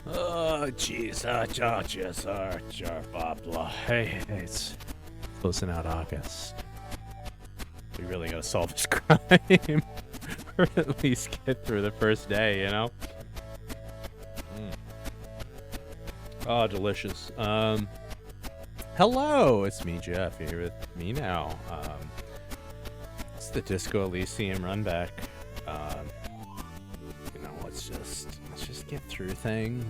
Oh, jeez. Blah, blah. Hey, it's closing out August. We really gotta solve this crime. Or at least get through the first day, you know? Oh, delicious. Hello, it's me, Jeff. You're with me now. It's the Disco Elysium runback. Let's just get through things.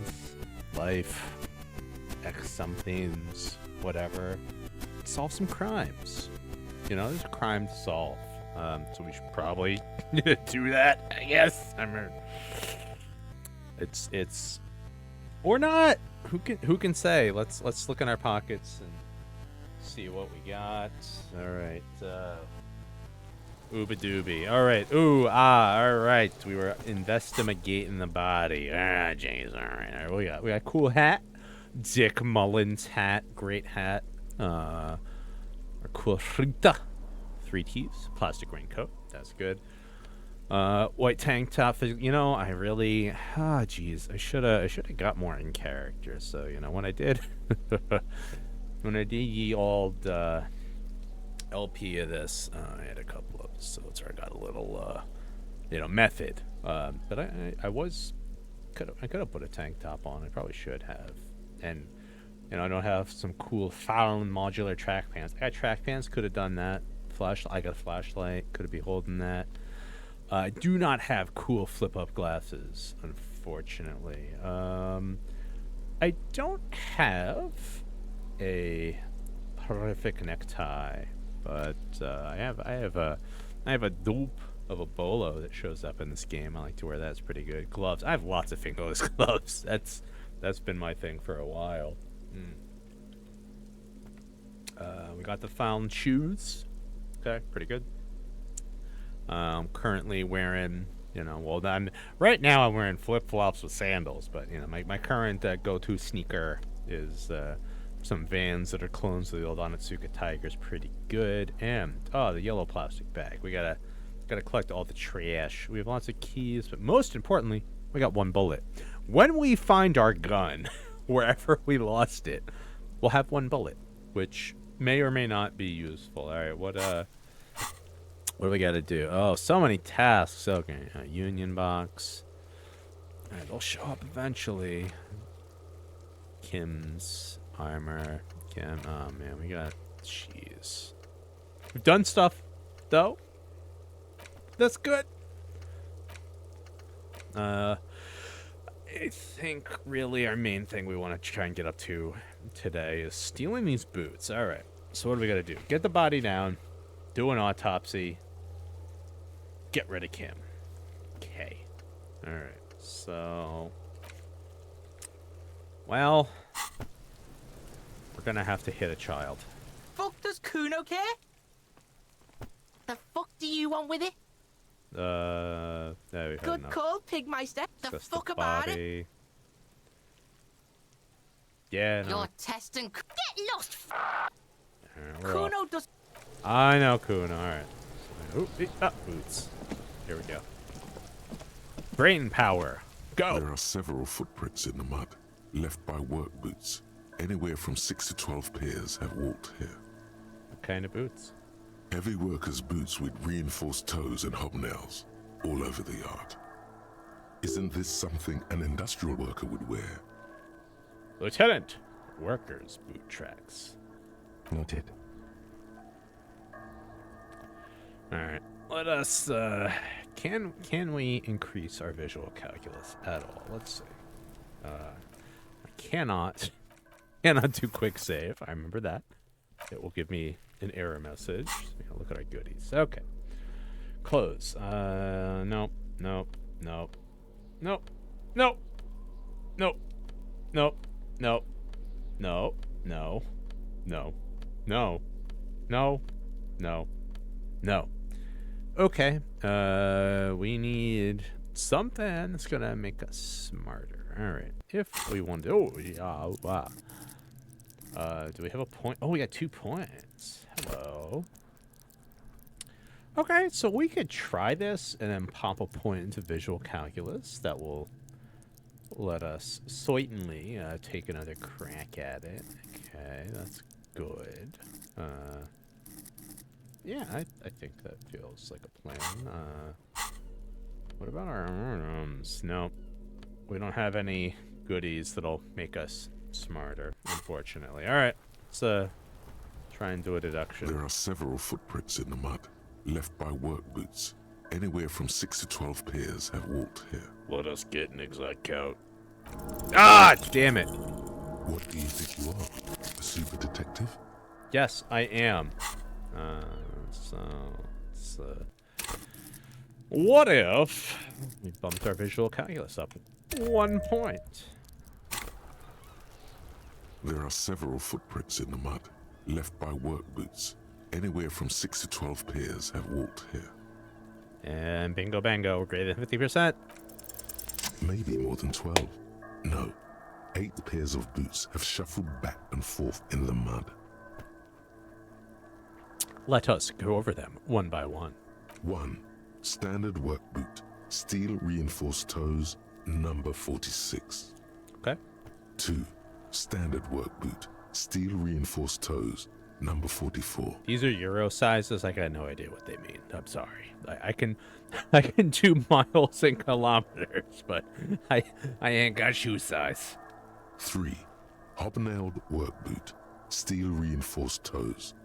Life, X somethings, whatever. Solve some crimes. You know, there's a crime to solve. So we should probably do that, I guess. I mean, it's or not. Who can say? Let's look in our pockets and see what we got. All right. Ooba dooby. All right. Ooh, all right. We were investigating the body. Jeez. All right. We got cool hat. Dick Mullins hat. Great hat. Our cool Rita. 3 T's. Plastic raincoat. That's good. White tank top. You know, I really. Jeez. I should have got more in character. So you know, when I did ye old LP of this, I had a couple of episodes where I got a little, method. But I could have put a tank top on. I probably should have. And I don't have some cool Fallon modular track pants. I got track pants. Could have done that. I got a flashlight. Could have been holding that. I do not have cool flip-up glasses, unfortunately. I don't have a horrific necktie, but I have a dupe of a bolo that shows up in this game. I like to wear that. It's pretty good. Gloves. I have lots of fingerless gloves. That's been my thing for a while. We got the found shoes. Okay, pretty good. Currently wearing, right now I'm wearing flip-flops with sandals, but, my current go-to sneaker is some Vans that are clones of the old Onitsuka Tigers. Pretty good. And, the yellow plastic bag. We gotta collect all the trash. We have lots of keys, but most importantly, we got 1 bullet. When we find our gun, wherever we lost it, we'll have 1 bullet, which may or may not be useful. All right, what do we got to do? Oh, so many tasks. Okay, union box. All right, they'll show up eventually. Kim's armor. Kim. Oh man, we got. Jeez. We've done stuff, though. That's good. I think really our main thing we want to try and get up to today is stealing these boots. All right. So what do we got to do? Get the body down. Do an autopsy. Get rid of Kim. Okay. Alright. So. Well. We're gonna have to hit a child. Fuck does Kuno care? The fuck do you want with it? There we Good call, Pigmeister. The fuck about it? Yeah, no. You're testing. Get lost! Kuno does. I know Kuno. Alright. Boots. Here we go. Brain power. Go! There are several footprints in the mud, left by work boots. Anywhere from 6 to 12 pairs have walked here. What kind of boots? Heavy workers' boots with reinforced toes and hobnails, all over the yard. Isn't this something an industrial worker would wear? Lieutenant! Workers' boot tracks. Noted. Alright. Let us, can we increase our visual calculus at all? Let's see. I cannot do quick save. I remember that. It will give me an error message. Look at our goodies. Okay. Close. Nope. Nope. Nope. Nope. Nope. Nope. Nope. Nope. No. No. No. No. No. No. No. Okay. We need something that's gonna make us smarter. All right. If we want to. Oh, yeah. Wow. Do we have a point? Oh, we got 2 points. Hello. Okay, so we could try this and then pop a point into visual calculus. That will Let us certainly take another crack at it. Okay, that's good. Yeah, I think that feels like a plan. What about our rooms? Nope. We don't have any goodies that'll make us smarter, unfortunately. Alright, let's try and do a deduction. There are several footprints in the mud, left by work boots. Anywhere from 6 to 12 pairs have walked here. Let us get an exact count. Ah, damn it. What do you think you are? A super detective? Yes, I am. What if we bumped our visual calculus up 1 point? There are several footprints in the mud, left by work boots. Anywhere from 6 to 12 pairs have walked here. And bingo bango, we're greater than 50%. Maybe more than 12. No. 8 pairs of boots have shuffled back and forth in the mud. Let us go over them one by one. 1. Standard work boot, steel reinforced toes, number 46. Okay. 2. Standard work boot, steel reinforced toes, number 44. These are Euro sizes. I got no idea what they mean. I'm sorry. I can do miles and kilometers, but I ain't got shoe size. 3. Hobnailed work boot, steel reinforced toes,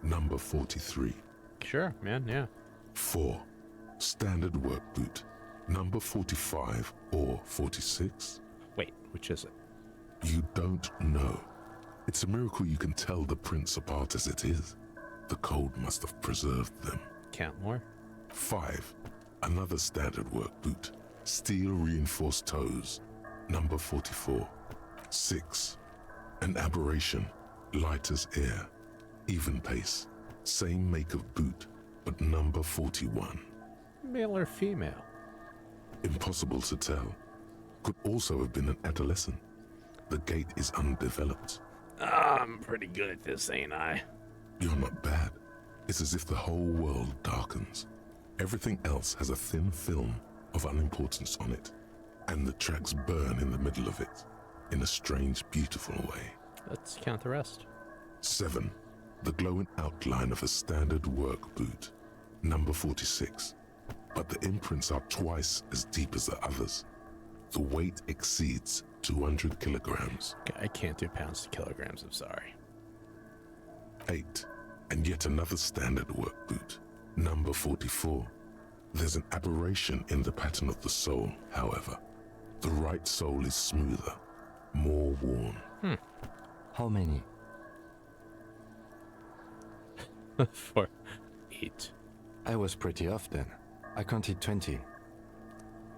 number 43. Sure, man, yeah. 4. Standard work boot, number 45 or 46. Wait, which is it? You don't know. It's a miracle you can tell the prints apart as it is. The cold must have preserved them. Count more. 5. Another standard work boot, steel reinforced toes, number 44. 6. An aberration, light as air, even pace, same make of boot, but number 41. Male or female? Impossible to tell. Could also have been an adolescent. The gait is undeveloped. I'm pretty good at this, ain't I? You're not bad. It's as if the whole world darkens. Everything else has a thin film of unimportance on it, and the tracks burn in the middle of it, in a strange, beautiful way. Let's count the rest. 7. The glowing outline of a standard work boot, number 46. But the imprints are twice as deep as the others. The weight exceeds 200 kilograms. I can't do pounds to kilograms, I'm sorry. 8. And yet another standard work boot, number 44. There's an aberration in the pattern of the sole, however. The right sole is smoother, more worn. How many? 4, 8. I was pretty off then. I counted 20.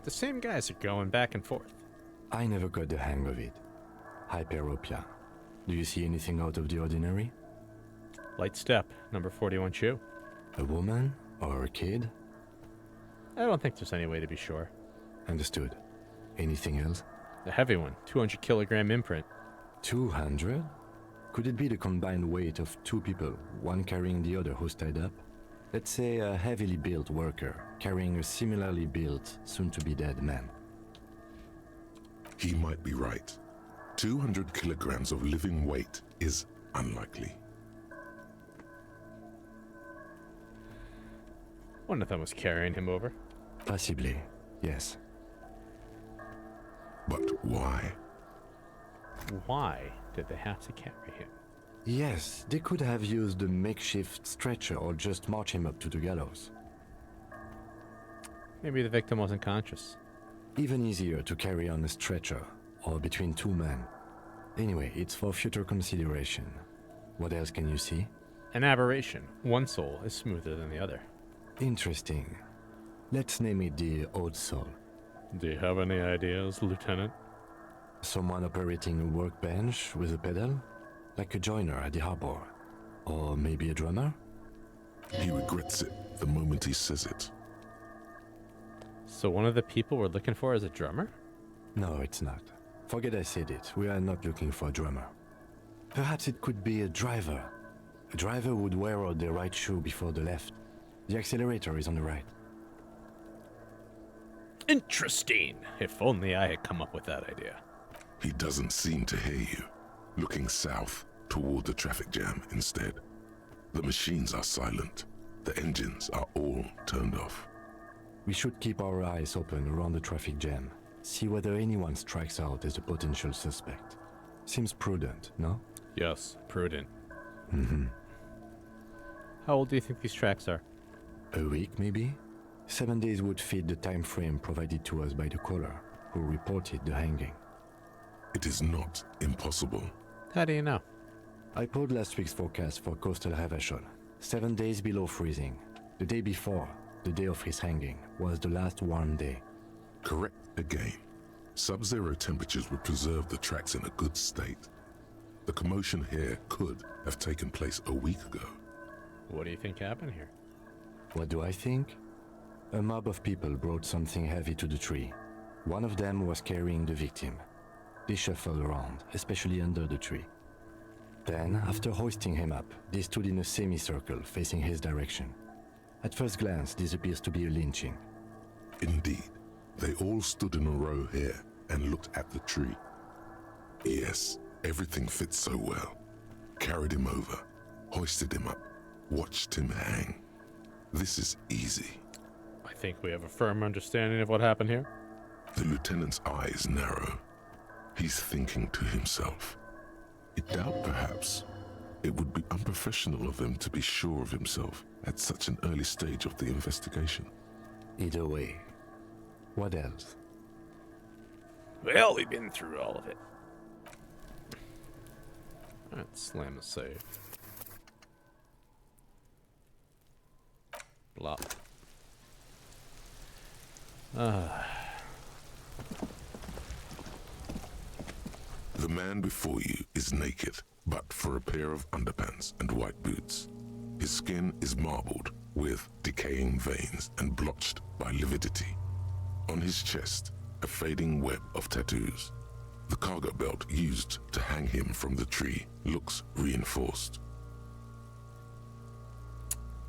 The same guys are going back and forth. I never got the hang of it. Hyperopia. Do you see anything out of the ordinary? Light step, number 41 shoe. A woman? Or a kid? I don't think there's any way to be sure. Understood. Anything else? A heavy one, 200 kilogram imprint. 200? Could it be the combined weight of two people, one carrying the other who's tied up? Let's say a heavily built worker carrying a similarly built, soon-to-be-dead man. He might be right. 200 kilograms of living weight is unlikely. One of them was carrying him over. Possibly, yes. But why? Why did they have to carry him? Yes, they could have used a makeshift stretcher or just march him up to the gallows. Maybe the victim wasn't conscious. Even easier to carry on a stretcher, or between two men. Anyway, it's for future consideration. What else can you see? An aberration. One sole is smoother than the other. Interesting. Let's name it the odd sole. Do you have any ideas, Lieutenant? Someone operating a workbench with a pedal? Like a joiner at the harbor. Or maybe a drummer? He regrets it the moment he says it. So one of the people we're looking for is a drummer? No, it's not. Forget I said it. We are not looking for a drummer. Perhaps it could be a driver. A driver would wear out the right shoe before the left. The accelerator is on the right. Interesting. If only I had come up with that idea. He doesn't seem to hear you, looking south toward the traffic jam instead. The machines are silent. The engines are all turned off. We should keep our eyes open around the traffic jam. See whether anyone strikes out as a potential suspect. Seems prudent, no? Yes, prudent. Mm-hmm. How old do you think these tracks are? A week, maybe? 7 days would fit the time frame provided to us by the caller, who reported the hanging. It is not impossible. How do you know? I pulled last week's forecast for coastal Havashol. 7 days below freezing. The day before, the day of his hanging, was the last warm day. Correct again. Sub-zero temperatures would preserve the tracks in a good state. The commotion here could have taken place a week ago. What do you think happened here? What do I think? A mob of people brought something heavy to the tree. One of them was carrying the victim. They shuffled around, especially under the tree. Then, after hoisting him up, they stood in a semicircle facing his direction. At first glance, this appears to be a lynching. Indeed, they all stood in a row here and looked at the tree. Yes, everything fits so well. Carried him over, hoisted him up, watched him hang. This is easy. I think we have a firm understanding of what happened here. The lieutenant's eyes narrow. He's thinking to himself. I doubt, perhaps, it would be unprofessional of him to be sure of himself at such an early stage of the investigation. Either way. What else? Well, we've been through all of it. Alright, slam the save. Blop. The man before you is naked, but for a pair of underpants and white boots. His skin is marbled with decaying veins and blotched by lividity. On his chest, a fading web of tattoos. The cargo belt used to hang him from the tree looks reinforced.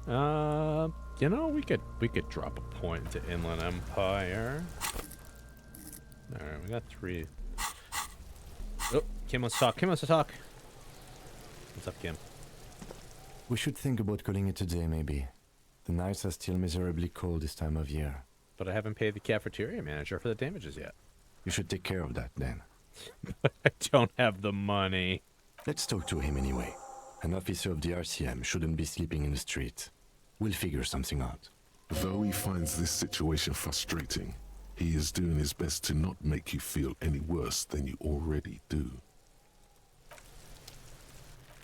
You know, we could drop a point to Inland Empire. Alright, we got 3. Oh, Kim wants to talk. Kim wants to talk. What's up, Kim? We should think about calling it a day, maybe. The nights are still miserably cold this time of year. But I haven't paid the cafeteria manager for the damages yet. You should take care of that, then. I don't have the money. Let's talk to him anyway. An officer of the RCM shouldn't be sleeping in the street. We'll figure something out. Though he finds this situation frustrating, he is doing his best to not make you feel any worse than you already do.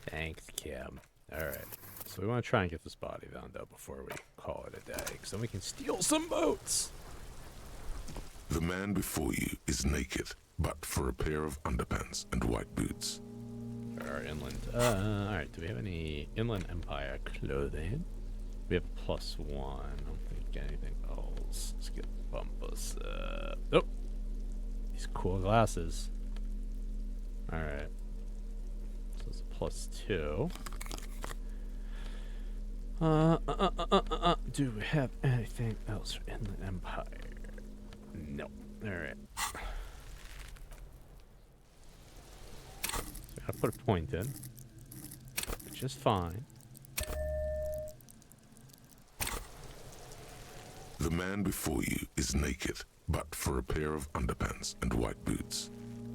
Thanks, Kim. Alright. So we want to try and get this body down, though, before we call it a day. Because then we can steal some boats. The man before you is naked, but for a pair of underpants and white boots. Our inland. Alright. Do we have any Inland Empire clothing? We have +1. I don't think anything else. Let's get bump us up. Oh! These cool glasses. Alright. So it's +2. Do we have anything else for Inland Empire? No. Alright. So I gotta put a point in. Which is fine. The man before you is naked, but for a pair of underpants and white boots.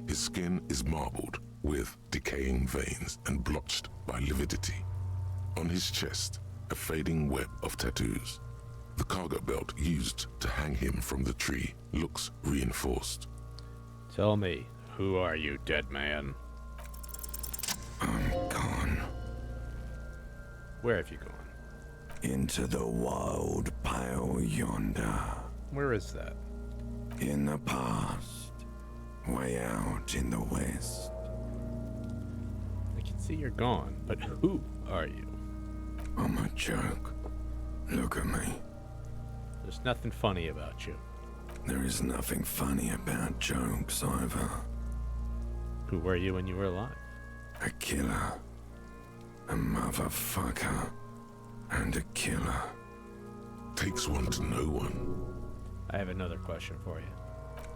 His skin is marbled with decaying veins and blotched by lividity. On his chest, a fading web of tattoos. The cargo belt used to hang him from the tree looks reinforced. Tell me, who are you, dead man? I'm gone Where have you gone? into the wild pale yonder. Where is that? In the past, way out in the west. I can see you're gone, but who are you? I'm a joke. Look at me. There's nothing funny about you. There is nothing funny about jokes either. Who were you when you were alive? A killer. A motherfucker. And a killer. Takes one to know one. I have another question for you.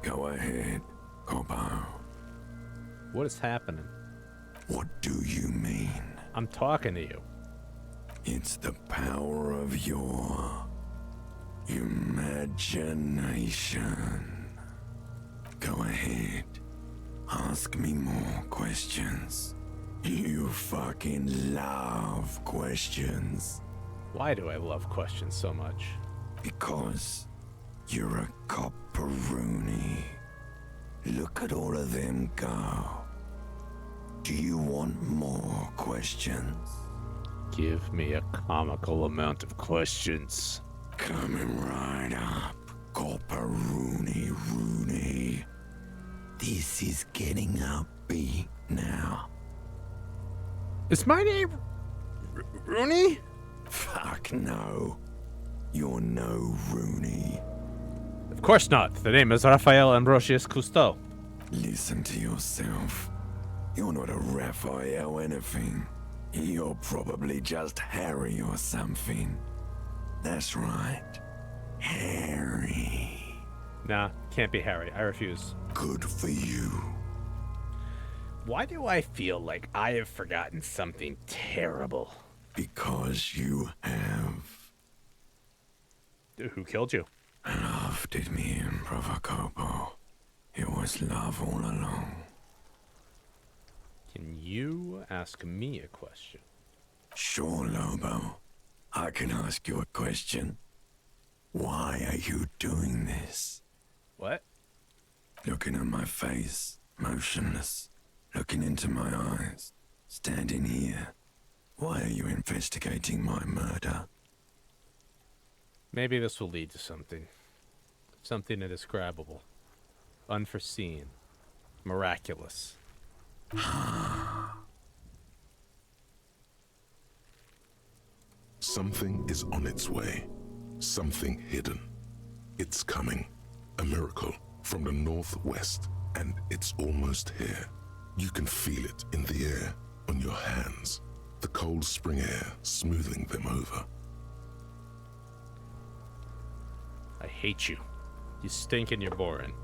Go ahead, Coppo. What is happening? What do you mean? I'm talking to you. It's the power of your imagination. Go ahead. Ask me more questions. You fucking love questions. Why do I love questions so much? Because you're a copperoonie. Look at all of them go. Do you want more questions? Give me a comical amount of questions. Coming right up, copperoonie Rooney. This is getting upbeat now. Is my name Rooney? Fuck no. You're no Rooney. Of course not. The name is Raphael Ambrosius Cousteau. Listen to yourself. You're not a Raphael anything. You're probably just Harry or something. That's right. Harry. Nah, can't be Harry. I refuse. Good for you. Why do I feel like I have forgotten something terrible? Because you have. Who killed you? Love did me in, Provocopo. It was love all along. Can you ask me a question? Sure, Lobo. I can ask you a question. Why are you doing this? What? Looking at my face, motionless. Looking into my eyes, standing here. Why are you investigating my murder? Maybe this will lead to something. Something indescribable. Unforeseen. Miraculous. Something is on its way. Something hidden. It's coming. A miracle from the northwest, and it's almost here. You can feel it in the air, on your hands. The cold spring air smoothing them over. I hate you. You stink and you're boring.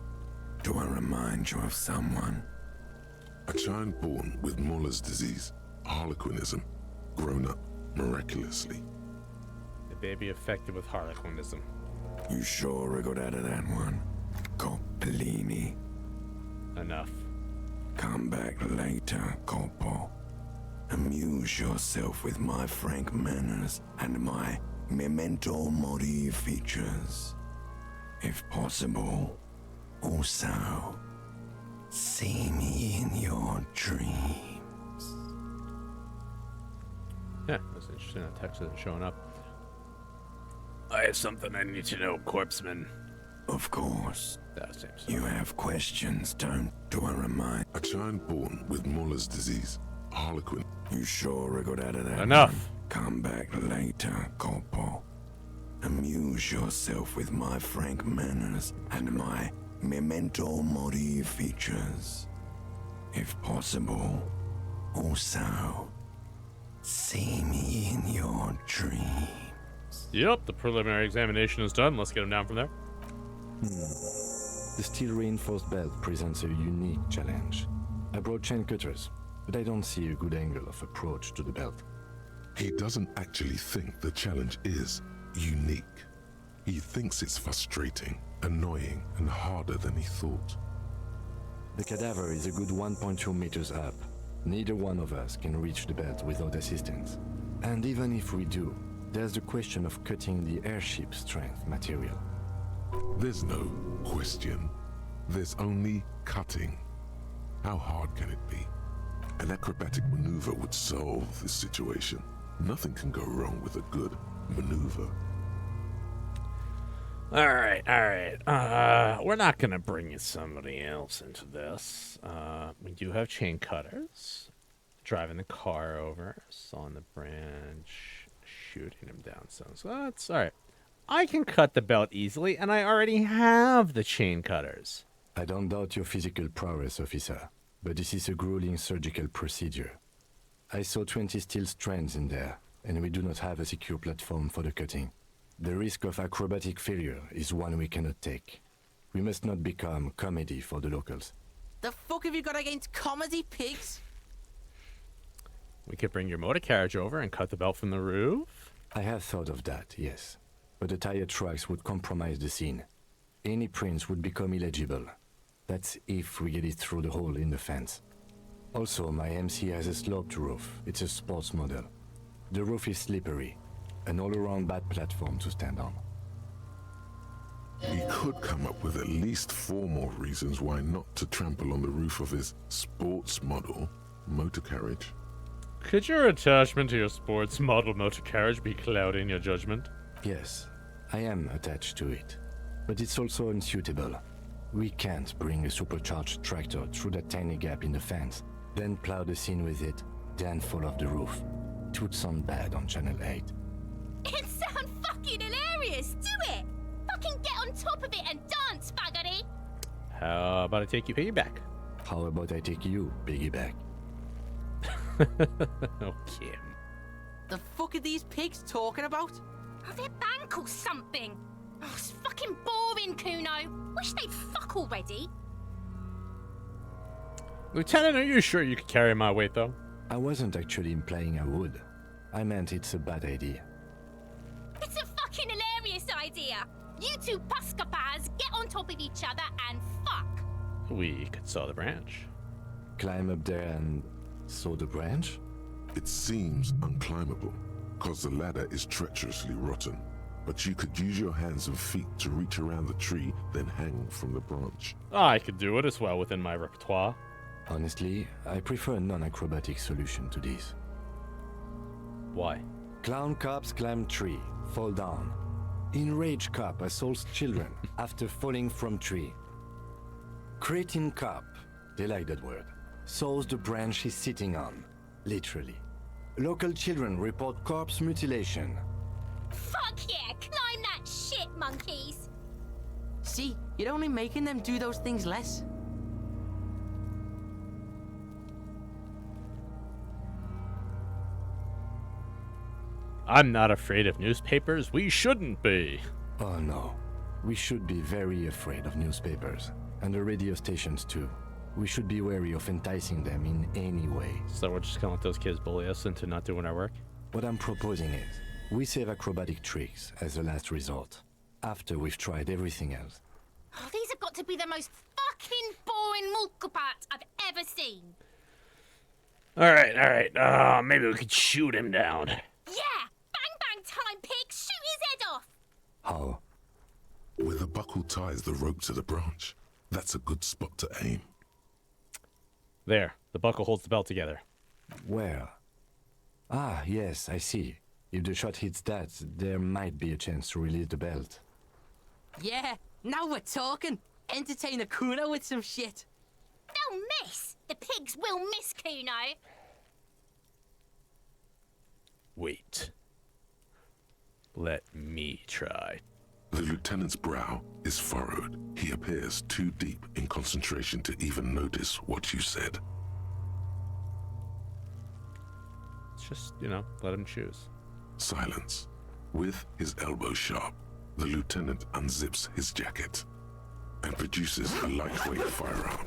Do I remind you of someone? A child born with Muller's disease, harlequinism, grown up miraculously. A baby affected with harlequinism. You sure wriggled out of that one? Coppellini. Enough. Come back later, Coppo. Amuse yourself with my frank manners and my memento mori features. If possible, also, see me in your dreams. Yeah, that's interesting. That text isn't showing up. I have something I need to know, corpseman. Of course. That seems so. You have questions, do I remind? A child born with Muller's disease, harlequin. You sure wriggled out of that Enough. one? Come back later, Coppo. Amuse yourself with my frank manners and my memento mori features. If possible, also, see me in your dreams. Yep, the preliminary examination is done. Let's get him down from there. The steel reinforced belt presents a unique challenge. I brought chain cutters, but I don't see a good angle of approach to the belt. He doesn't actually think the challenge is unique. He thinks it's frustrating, annoying, and harder than he thought. The cadaver is a good 1.2 meters up. Neither one of us can reach the belt without assistance. And even if we do, there's the question of cutting the airship strength material. There's no question. There's only cutting. How hard can it be? An acrobatic maneuver would solve this situation. Nothing can go wrong with a good maneuver. All right. We're not gonna bring somebody else into this. We do have chain cutters. Driving the car over, sawing the branch, shooting him down. So that's all right. I can cut the belt easily, and I already have the chain cutters. I don't doubt your physical prowess, officer, but this is a grueling surgical procedure. I saw 20 steel strands in there, and we do not have a secure platform for the cutting. The risk of acrobatic failure is one we cannot take. We must not become comedy for the locals. The fuck have you got against comedy pigs? We could bring your motor carriage over and cut the belt from the roof. I have thought of that, yes. But the tire tracks would compromise the scene. Any prints would become illegible. That's if we get it through the hole in the fence. Also, my MC has a sloped roof. It's a sports model. The roof is slippery. An all-around bad platform to stand on. He could come up with at least 4 more reasons why not to trample on the roof of his sports model motor carriage. Could your attachment to your sports model motor carriage be clouding your judgment? Yes, I am attached to it. But it's also unsuitable. We can't bring a supercharged tractor through that tiny gap in the fence, then plow the scene with it, then fall off the roof. It would sound bad on Channel 8. It sounds fucking hilarious. Do it. Fucking get on top of it and dance, faggoty. How about I take you piggyback? How about I take you, piggyback? Oh, Kim. The fuck are these pigs talking about? Oh, they're bank or something. Oh, it's fucking boring, Kuno. Wish they'd fuck already. Lieutenant, are you sure you could carry my weight, though? I wasn't actually implying I would. I meant it's a bad idea. It's a fucking hilarious idea. You two puskapas get on top of each other and fuck. We could saw the branch. Climb up there and saw the branch? It seems unclimbable, cause the ladder is treacherously rotten. But you could use your hands and feet to reach around the tree, then hang from the branch. I could do it as well within my repertoire. Honestly, I prefer a non-acrobatic solution to this. Why? Clown cops climb tree, fall down. Enraged cop assaults children after falling from tree. Cretin cop, they like that word, saws the branch he's sitting on, literally. Local children report corpse mutilation. Fuck yeah, climb that shit, monkeys. See, you're only making them do those things less. I'm not afraid of newspapers. We shouldn't be. Oh no, we should be very afraid of newspapers, and the radio stations too. We should be wary of enticing them in any way. So we're just gonna let those kids bully us into not doing our work? What I'm proposing is, we save acrobatic tricks as a last resort, after we've tried everything else. Oh, these have got to be the most fucking boring multiparts I've ever seen. All right. Maybe we could shoot him down. Yeah, bang bang time, pig. Shoot his head off. How? Where the buckle ties the rope to the branch, that's a good spot to aim. There, the buckle holds the belt together. Where? Ah, yes, I see. If the shot hits that, there might be a chance to release the belt. Yeah, now we're talking. Entertain a Kuno with some shit. They'll miss. The pigs will miss Kuno. Wait. Let me try. The lieutenant's brow is furrowed. He appears too deep in concentration to even notice what you said. Just, let him choose. Silence. With his elbow sharp, the lieutenant unzips his jacket and produces a lightweight firearm.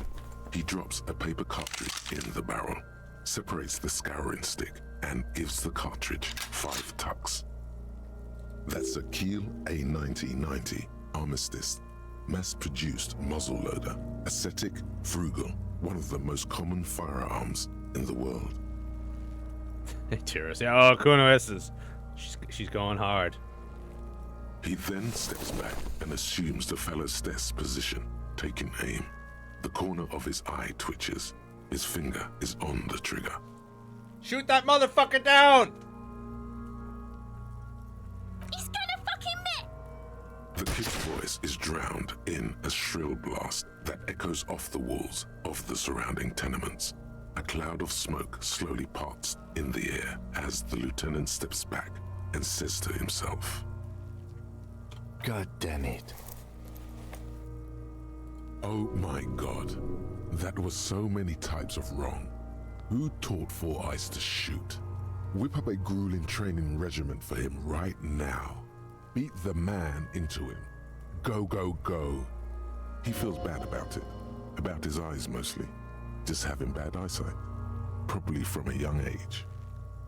He drops a paper cartridge in the barrel, separates the scouring stick, and gives the cartridge 5 tucks. That's a Kiel A9090 Armistice, mass-produced muzzle loader, ascetic, frugal, one of the most common firearms in the world. Cheers. Oh, Kuno S's. She's going hard. He then steps back and assumes the fellow's desk position, taking aim. The corner of his eye twitches. His finger is on the trigger. Shoot that motherfucker down! He's gonna fucking miss. The kid's voice is drowned in a shrill blast that echoes off the walls of the surrounding tenements. A cloud of smoke slowly parts in the air as the lieutenant steps back and says to himself, God damn it. "Oh my God, that was so many types of wrong. Who taught Four Eyes to shoot? Whip up a grueling training regiment for him right now." Beat the man into him. Go, go, go. He feels bad about it. About his eyes mostly. Just having bad eyesight. Probably from a young age.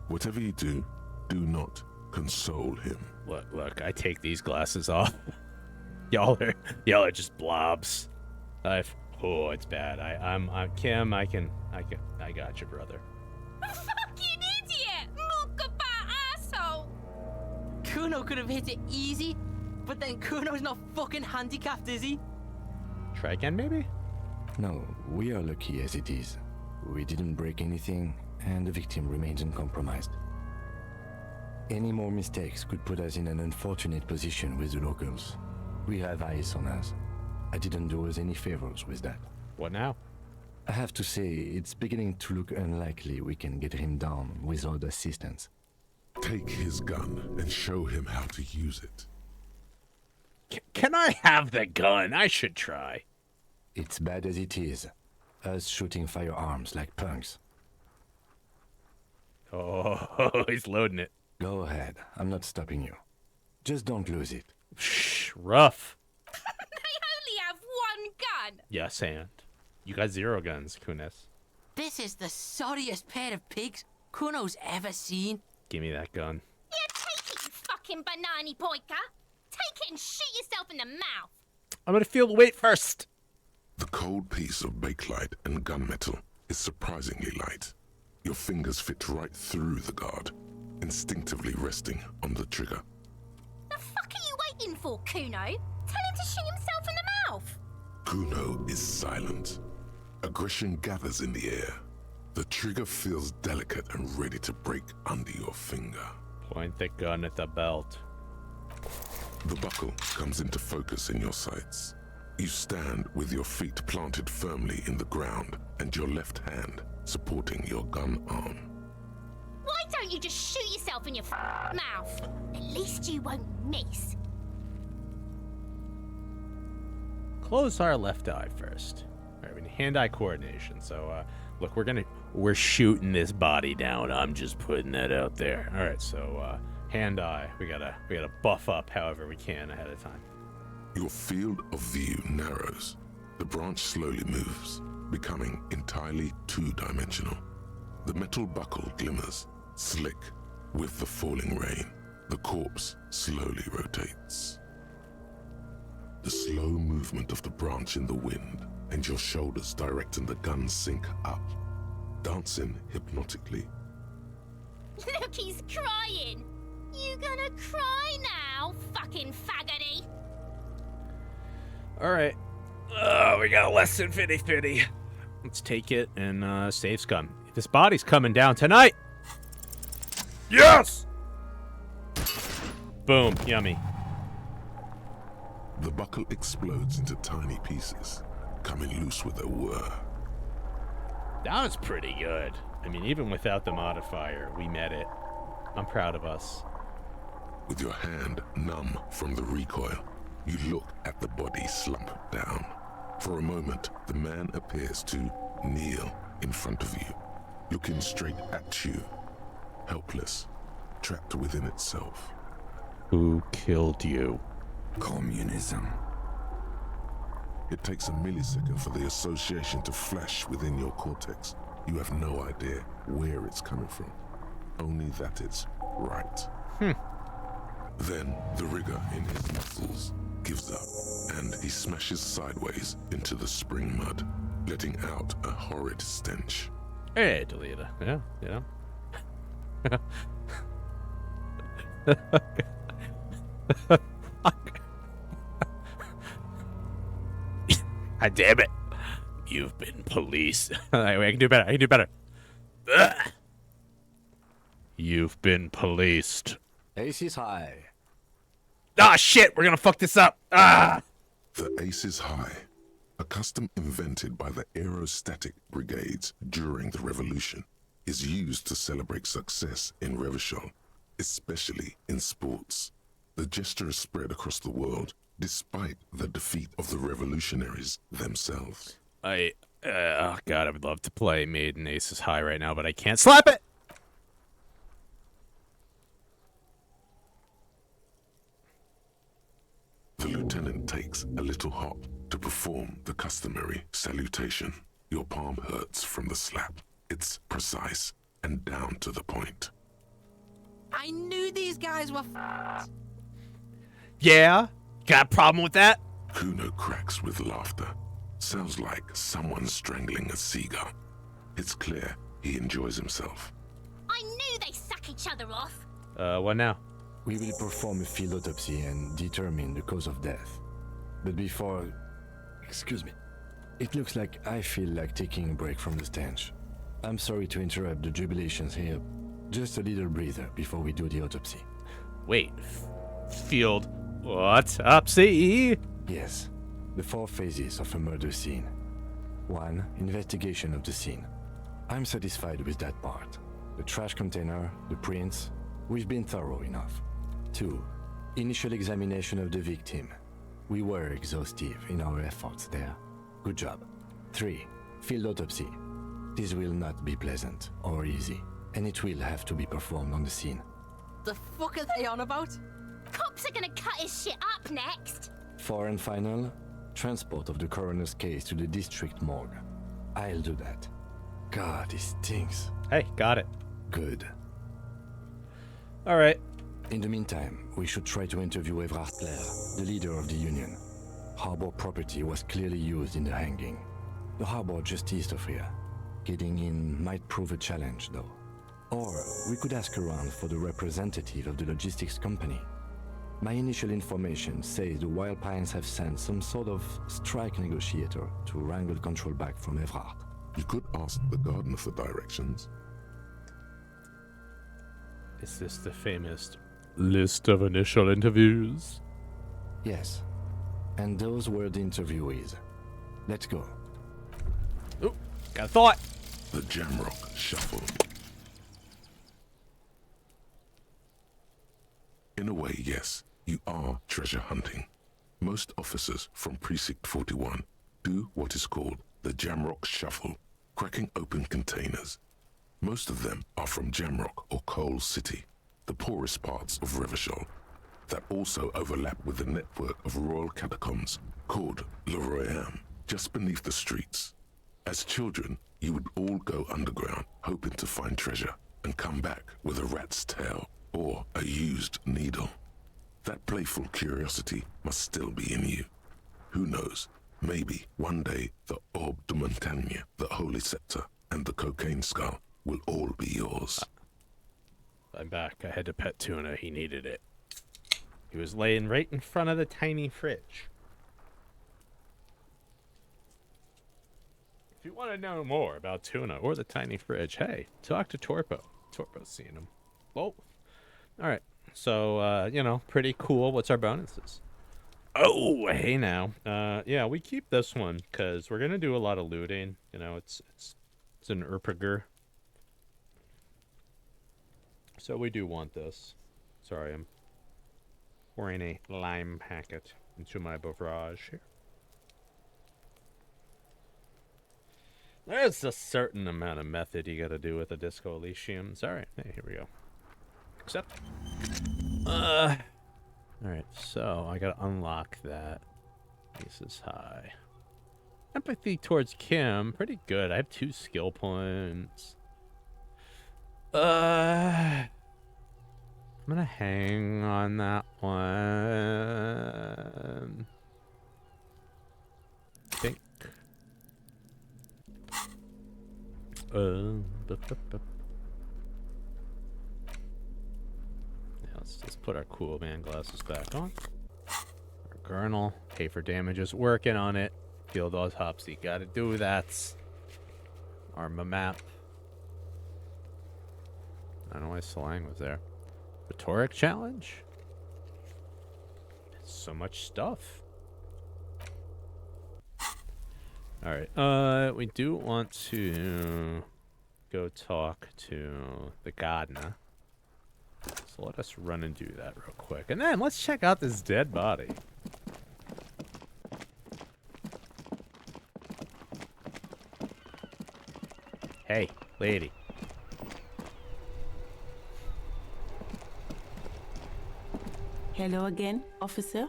Whatever you do, do not console him. Look, I take these glasses off. y'all are just blobs. It's bad. I'm Kim, I got you, brother. Fucking idiot! Mookaba asshole! Kuno could have hit it easy, but then Kuno's not fucking handicapped, is he? Try again, maybe? No, we are lucky as it is. We didn't break anything, and the victim remains uncompromised. Any more mistakes could put us in an unfortunate position with the locals. We have eyes on us. I didn't do us any favors with that. What now? I have to say, it's beginning to look unlikely we can get him down without assistance. Take his gun and show him how to use it. Can I have the gun? I should try. It's bad as it is. Us shooting firearms like punks. Oh, he's loading it. Go ahead. I'm not stopping you. Just don't lose it. Shh, rough. I only have one gun! Yes, and you got 0 guns, Kunis. This is the sorriest pair of pigs Kuno's ever seen. Give me that gun. Yeah, take it, you fucking banani boyka! Take it and shoot yourself in the mouth! I'm gonna feel the weight first. The cold piece of bakelite and gunmetal is surprisingly light. Your fingers fit right through the guard, instinctively resting on the trigger. The fuck are you waiting for, Kuno? Tell him to shoot himself in the mouth! Kuno is silent. Aggression gathers in the air. The trigger feels delicate and ready to break under your finger. Point the gun at the belt. The buckle comes into focus in your sights. You stand with your feet planted firmly in the ground and your left hand supporting your gun arm. Why don't you just shoot yourself in your mouth? At least you won't miss. Close our left eye first. All right, we need hand-eye coordination. So, look, we're shooting this body down. I'm just putting that out there. All right, so hand-eye, we gotta buff up however we can ahead of time. Your field of view narrows. The branch slowly moves, becoming entirely two-dimensional. The metal buckle glimmers, slick with the falling rain. The corpse slowly rotates. The slow movement of the branch in the wind and your shoulders directing the gun sync up, dancing hypnotically. Look, he's crying! You gonna cry now, fucking faggoty? All right. We got a less than 50-50. Let's take it and save scum. This body's coming down tonight. Yes! Boom. Yummy. The buckle explodes into tiny pieces, coming loose with a whir. That was pretty good. I mean, even without the modifier, we met it. I'm proud of us. With your hand numb from the recoil, you look at the body slump down. For a moment, the man appears to kneel in front of you, looking straight at you, helpless, trapped within itself. Who killed you? Communism. It takes a millisecond for the association to flash within your cortex. You have no idea where it's coming from, only that it's right. Then the rigor in his muscles gives up, and he smashes sideways into the spring mud, letting out a horrid stench. Hey, Delita. Yeah. God damn it. You've been policed. I can do better. Ugh. You've been policed. Ace is high. Ah, shit, we're gonna fuck this up. Ah! The ace is high, a custom invented by the aerostatic brigades during the revolution, is used to celebrate success in Revachol, especially in sports. The gesture is spread across the world, despite the defeat of the revolutionaries themselves. Oh god, I would love to play Maiden Aces High right now, but I can't slap it! takes a little hop to perform the customary salutation. Your palm hurts from the slap. It's precise and down to the point. I knew these guys were Yeah? Got a problem with that? Kuno cracks with laughter. Sounds like someone strangling a seagull. It's clear he enjoys himself. I knew they suck each other off. What now? We will perform a field autopsy and determine the cause of death. But before... Excuse me. It looks like I feel like taking a break from the stench. I'm sorry to interrupt the jubilations here. Just a little breather before we do the autopsy. Wait. Field autopsy? Yes. The 4 phases of a murder scene. 1. Investigation of the scene. I'm satisfied with that part. The trash container, the prints, we've been thorough enough. 2. Initial examination of the victim. We were exhaustive in our efforts there. Good job. 3. Field autopsy. This will not be pleasant or easy, and it will have to be performed on the scene. The fuck are they on about? Cops are gonna cut his shit up next. 4 and final, transport of the coroner's case to the district morgue. I'll do that. God, it stinks. Hey, got it. Good. All right. In the meantime, we should try to interview Evrard Clare, the leader of the union. Harbor property was clearly used in the hanging. The harbor just east of here. Getting in might prove a challenge, though. Or we could ask around for the representative of the logistics company. My initial information says the Wild Pines have sent some sort of strike negotiator to wrangle control back from Evrard. You could ask the gardener for directions. Is this the famous list of initial interviews? Yes. And those were the interviewees. Let's go. Ooh, got a thought. The Jamrock Shuffle. In a way, yes, you are treasure hunting. Most officers from Precinct 41 do what is called the Jamrock Shuffle, cracking open containers. Most of them are from Jamrock or Coal City, the poorest parts of Revachol, that also overlap with the network of royal catacombs called Le Royaume, just beneath the streets. As children, you would all go underground, hoping to find treasure, and come back with a rat's tail or a used needle. That playful curiosity must still be in you. Who knows, maybe one day the Orbe de Montagne, the Holy Scepter, and the Cocaine Skull will all be yours. I'm back. I had to pet Tuna. He needed it. He was laying right in front of the tiny fridge. If you want to know more about Tuna or the tiny fridge, hey, talk to Torpo. Torpo's seen him. Both. All right. So, pretty cool. What's our bonuses? Oh, hey now. Yeah, we keep this one because we're going to do a lot of looting. You know, it's an Erpiger. So we do want this. Sorry, I'm pouring a lime packet into my beverage here. There's a certain amount of method you gotta do with a Disco Elysium. Alright, hey, here we go. Accept. Alright, so I gotta unlock that. This is high. Empathy towards Kim, pretty good. I have 2 skill points. I'm gonna hang on that one. I think. Yeah, let's just put our cool man glasses back on. Our Gurnal, pay for damages, working on it. Field autopsy, gotta do that. Arma map. I don't know why Slang was there. Rhetoric challenge? So much stuff. Alright, we do want to go talk to the gardener. So let us run and do that real quick. And then let's check out this dead body. Hey, lady. Hello again, officer.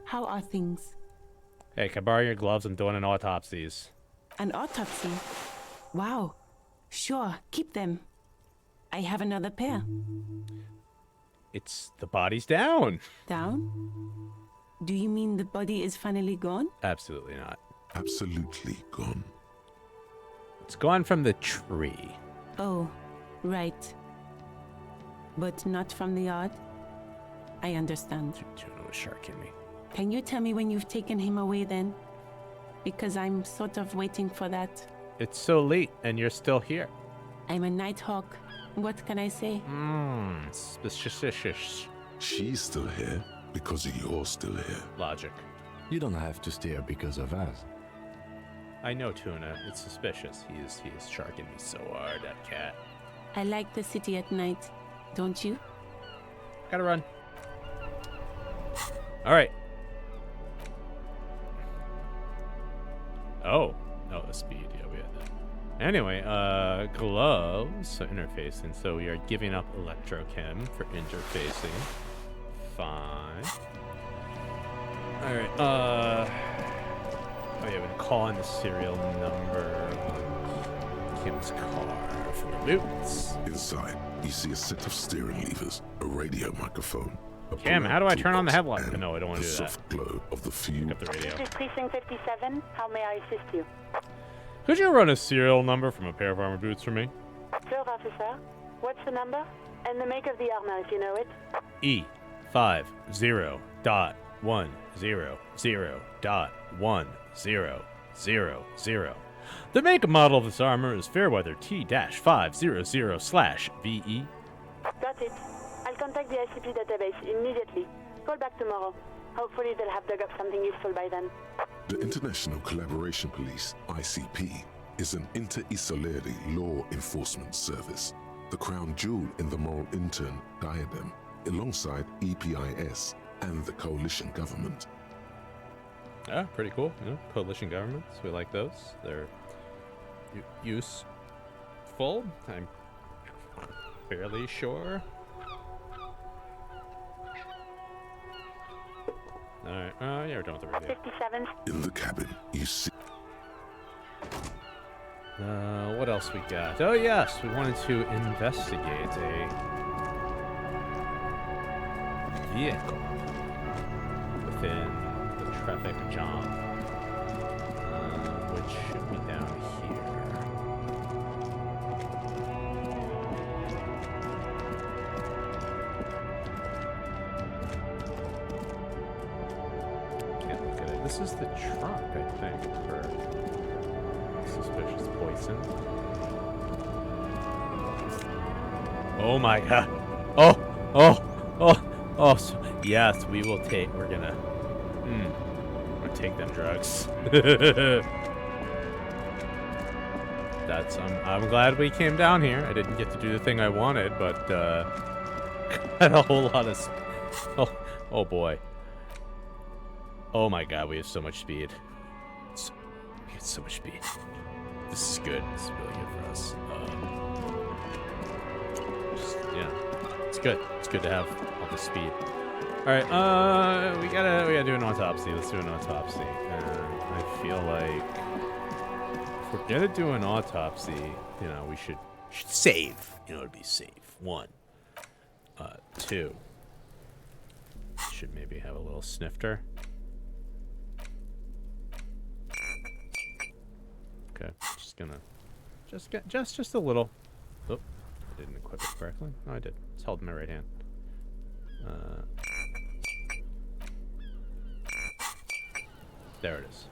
How are things? Hey, can I borrow your gloves? I'm doing an autopsies. An autopsy? Wow. Sure, keep them. I have another pair. It's the body's down. Down? Do you mean the body is finally gone? Absolutely not. Absolutely gone. It's gone from the tree. Oh, right. But not from the yard? I understand. Tuna was sharking me. Can you tell me when you've taken him away then? Because I'm sort of waiting for that. It's so late, and you're still here. I'm a nighthawk. What can I say? Suspicious. She's still here because you're still here. Logic. You don't have to stay here because of us. I know, Tuna. It's suspicious. He is sharking me so hard, that cat. I like the city at night, don't you? Gotta run. All right. Oh, the speed. Yeah, we had that. Anyway, gloves, so interfacing. So we are giving up electrochem for interfacing. Fine. All right. Oh yeah, we're calling the serial number on Kim's car for the boots. Inside, you see a set of steering levers, a radio microphone. Kim, how do I turn on the headlight? No, I don't want to the do that. soft glow of the Pick few. up the radio. This is Precinct 57. How may I assist you? Could you run a serial number from a pair of armor boots for me? Sure, officer. What's the number? And the make of the armor, if you know it. E50.100.1000. The make and model of this armor is Fairweather T-500/VE. Got it. I'll contact the ICP database immediately. Call back tomorrow. Hopefully they'll have dug up something useful by then. The International Collaboration Police, ICP, is an inter-Isolari law enforcement service, the crown jewel in the moral intern diadem, alongside EPIS and the coalition government. Ah, pretty cool. You know, coalition governments, we like those. They're useful, I'm fairly sure. Alright, yeah, we're done with the radio. 57. In the cabin, you see What else we got? Oh yes, we wanted to investigate a vehicle within the traffic jam, which should be down here. Can't look at it. This is the trunk, I think, for suspicious poison. Oh my god. Oh, so, yes, we will take, we're gonna take them drugs. I'm glad we came down here. I didn't get to do the thing I wanted, but, got a whole lot of, oh boy. Oh my god, we have so much speed. We have so much speed. This is good. This is really good for us. Yeah, it's good. It's good to have all this speed. All right, we gotta do an autopsy. Let's do an autopsy. And I feel like if we're gonna do an autopsy, you know, we should save. You know, to be safe. 1, 2. Should maybe have a little snifter. Okay, just a little. Oh, I didn't equip it correctly. No, I did. It's held in my right hand. There it is.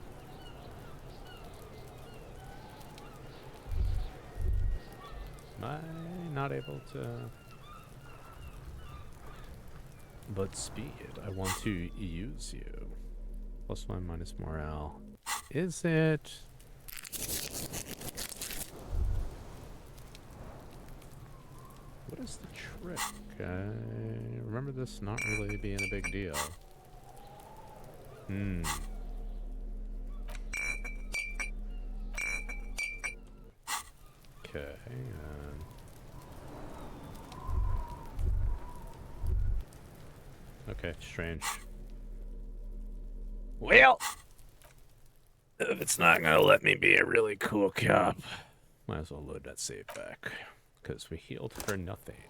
Am I not able to? But speed. I want to use you. +1 minus morale. Is it? What is the trick? I remember this not really being a big deal. Okay. Okay, strange. Well, if it's not gonna let me be a really cool cop, might as well load that save back. Because we healed for nothing.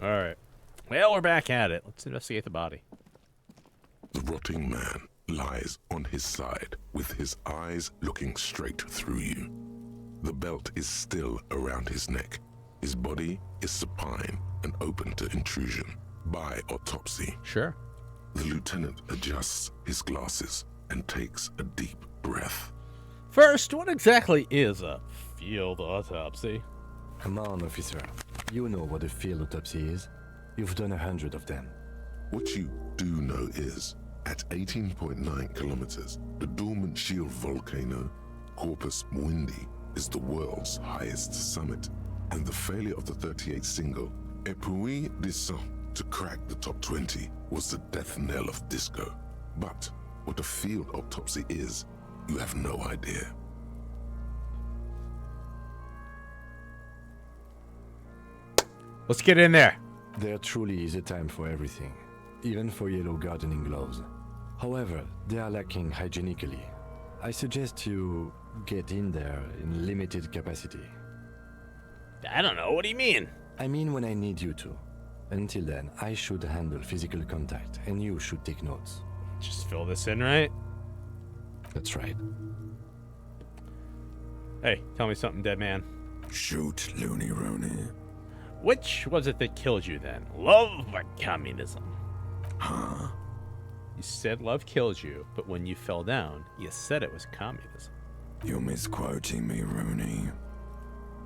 Alright. Well, we're back at it. Let's investigate the body. The rotting man lies on his side with his eyes looking straight through you. The belt is still around his neck. His body is supine and open to intrusion by autopsy. Sure. The lieutenant adjusts his glasses and takes a deep breath. First, what exactly is a field autopsy? Come on, officer. You know what a field autopsy is. You've done 100 of them. What you do know is, at 18.9 kilometers, the dormant shield volcano, Corpus Mundi, is the world's highest summit, and the failure of the 38 single, Epui Descent, to crack the top 20 was the death knell of disco. But what a field autopsy is, you have no idea. Let's get in there. There truly is a time for everything, even for yellow gardening gloves. However, they are lacking hygienically. I suggest you get in there in limited capacity. I don't know. What do you mean? I mean when I need you to. Until then, I should handle physical contact, and you should take notes. Just fill this in, right? That's right. Hey, tell me something, dead man. Shoot, Looney Rooney. Which was it that killed you then? Love or communism? Huh? You said love killed you, but when you fell down, you said it was communism. You're misquoting me, Rooney.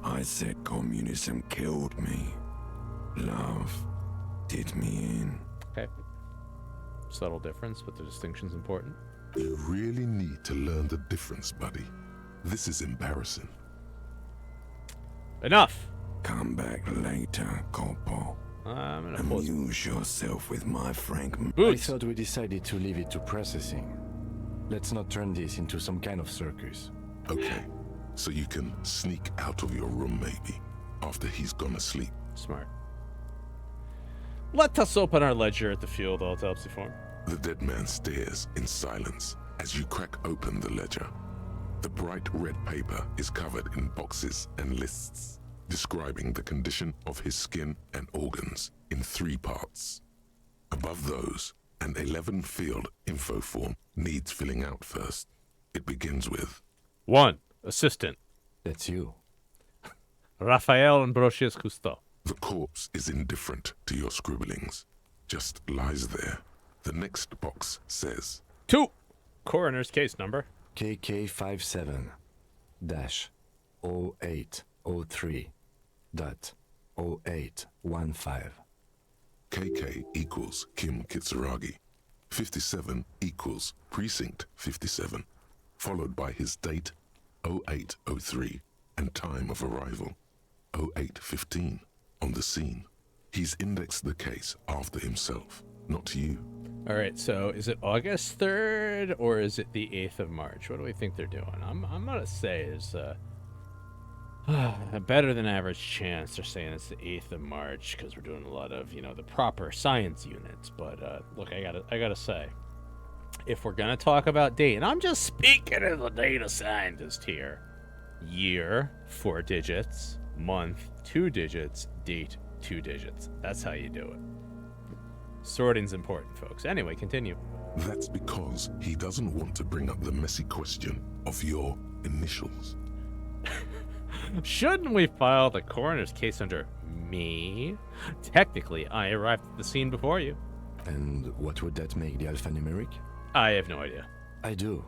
I said communism killed me. Love did me in. Okay. Subtle difference, but the distinction's important. You really need to learn the difference, buddy. This is embarrassing. Enough! Come back later, Corporal. I'm gonna pause. Amuse yourself with my frank... I Boots! thought we decided to leave it to processing. Let's not turn this into some kind of circus. Okay, so you can sneak out of your room maybe, after he's gone asleep. Smart. Let us open our ledger at the field autopsy form. The dead man stares in silence as you crack open the ledger. The bright red paper is covered in boxes and lists, describing the condition of his skin and organs in 3 parts. Above those, an 11-field info form needs filling out first. It begins with 1. Assistant. That's you. Raphael Ambrosius Cousteau. the corpse is indifferent to your scribblings, just lies there. The next box says 2. Coroner's case number. KK57-0803.0815. KK equals Kim Kitsuragi. 57 equals Precinct 57, followed by his date 0803 and time of arrival 0815 on the scene. He's indexed the case after himself, not you. All right, so is it August 3rd or is it the 8th of March? What do we think they're doing? I'm going to say there's a better than average chance they're saying it's the 8th of March because we're doing a lot of, the proper science units. But look, I gotta say, if we're going to talk about date, and I'm just speaking as a data scientist here, year, 4 digits, month, 2 digits, date, 2 digits. That's how you do it. Sorting's important, folks. Anyway, continue. That's because he doesn't want to bring up the messy question of your initials. Shouldn't we file the coroner's case under me? Technically, I arrived at the scene before you. And what would that make the alphanumeric? I have no idea. I do.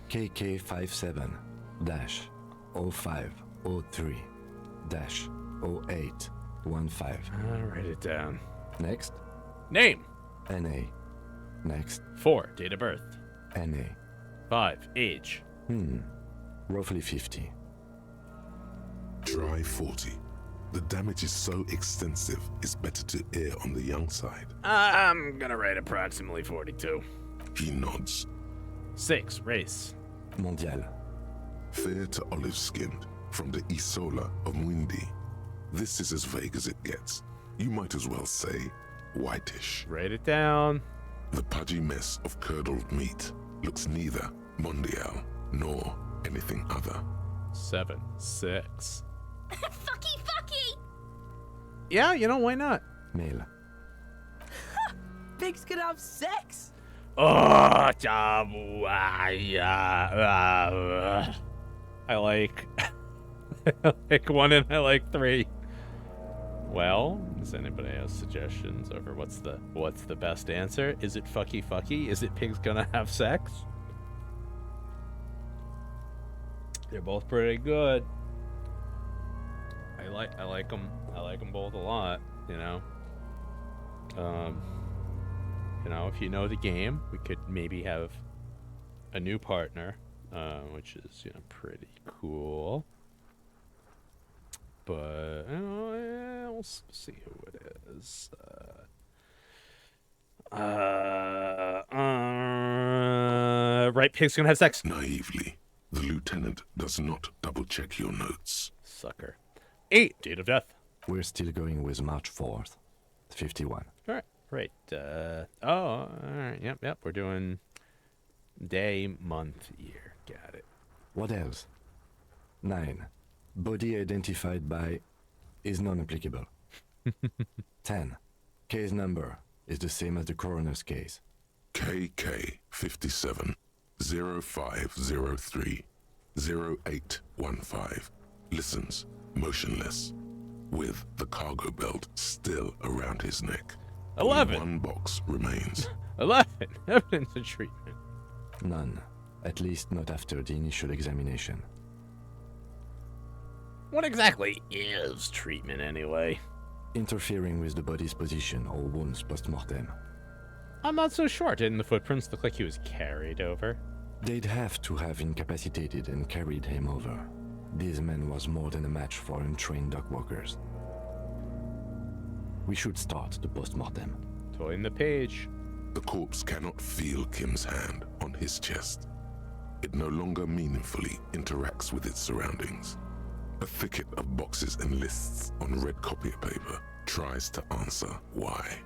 KK57-0503-0815. I'll write it down. Next, Name. NA. Next, 4. Date of birth. NA. 5. Age. Roughly 50. Try 40. The damage is so extensive, it's better to err on the young side. I'm gonna write approximately 42. He nods. 6. Race. Mondial. Fair to olive-skinned, from the Isola of Mundi. This is as vague as it gets. You might as well say whitish. Write it down. The pudgy mess of curdled meat looks neither mondial nor anything other. 7, 6. Fucky! Yeah, you know, why not? Male. Pigs can have sex. Oh, I like I like 1 and I like 3. Well, does anybody have suggestions over what's the best answer? Is it fucky? Is it pigs gonna have sex? They're both pretty good. I like them. I like them both a lot. You know. You know, if you know the game, we could maybe have a new partner, which is, you know, pretty cool. But we'll see who it is. Right, pig's gonna have sex. Naively, the lieutenant does not double-check your notes. Sucker. 8. Date of death. We're still going with March 4th, 51. All right. Right. All right. Yep. We're doing day, month, year. Got it. What else? 9. Body identified by is non-applicable. 10. Case number is the same as the coroner's case. KK 57 0503 0815 listens motionless with the cargo belt still around his neck. 11. Only 1 box remains. 11. Evidence of treatment. None. At least not after the initial examination. What exactly is treatment anyway? Interfering with the body's position or wounds post-mortem. I'm not so sure. Didn't the footprints look like he was carried over? They'd have to have incapacitated and carried him over. This man was more than a match for untrained dock workers. We should start the post-mortem. Toying the page. The corpse cannot feel Kim's hand on his chest. It no longer meaningfully interacts with its surroundings. A thicket of boxes and lists on red copier paper tries to answer why.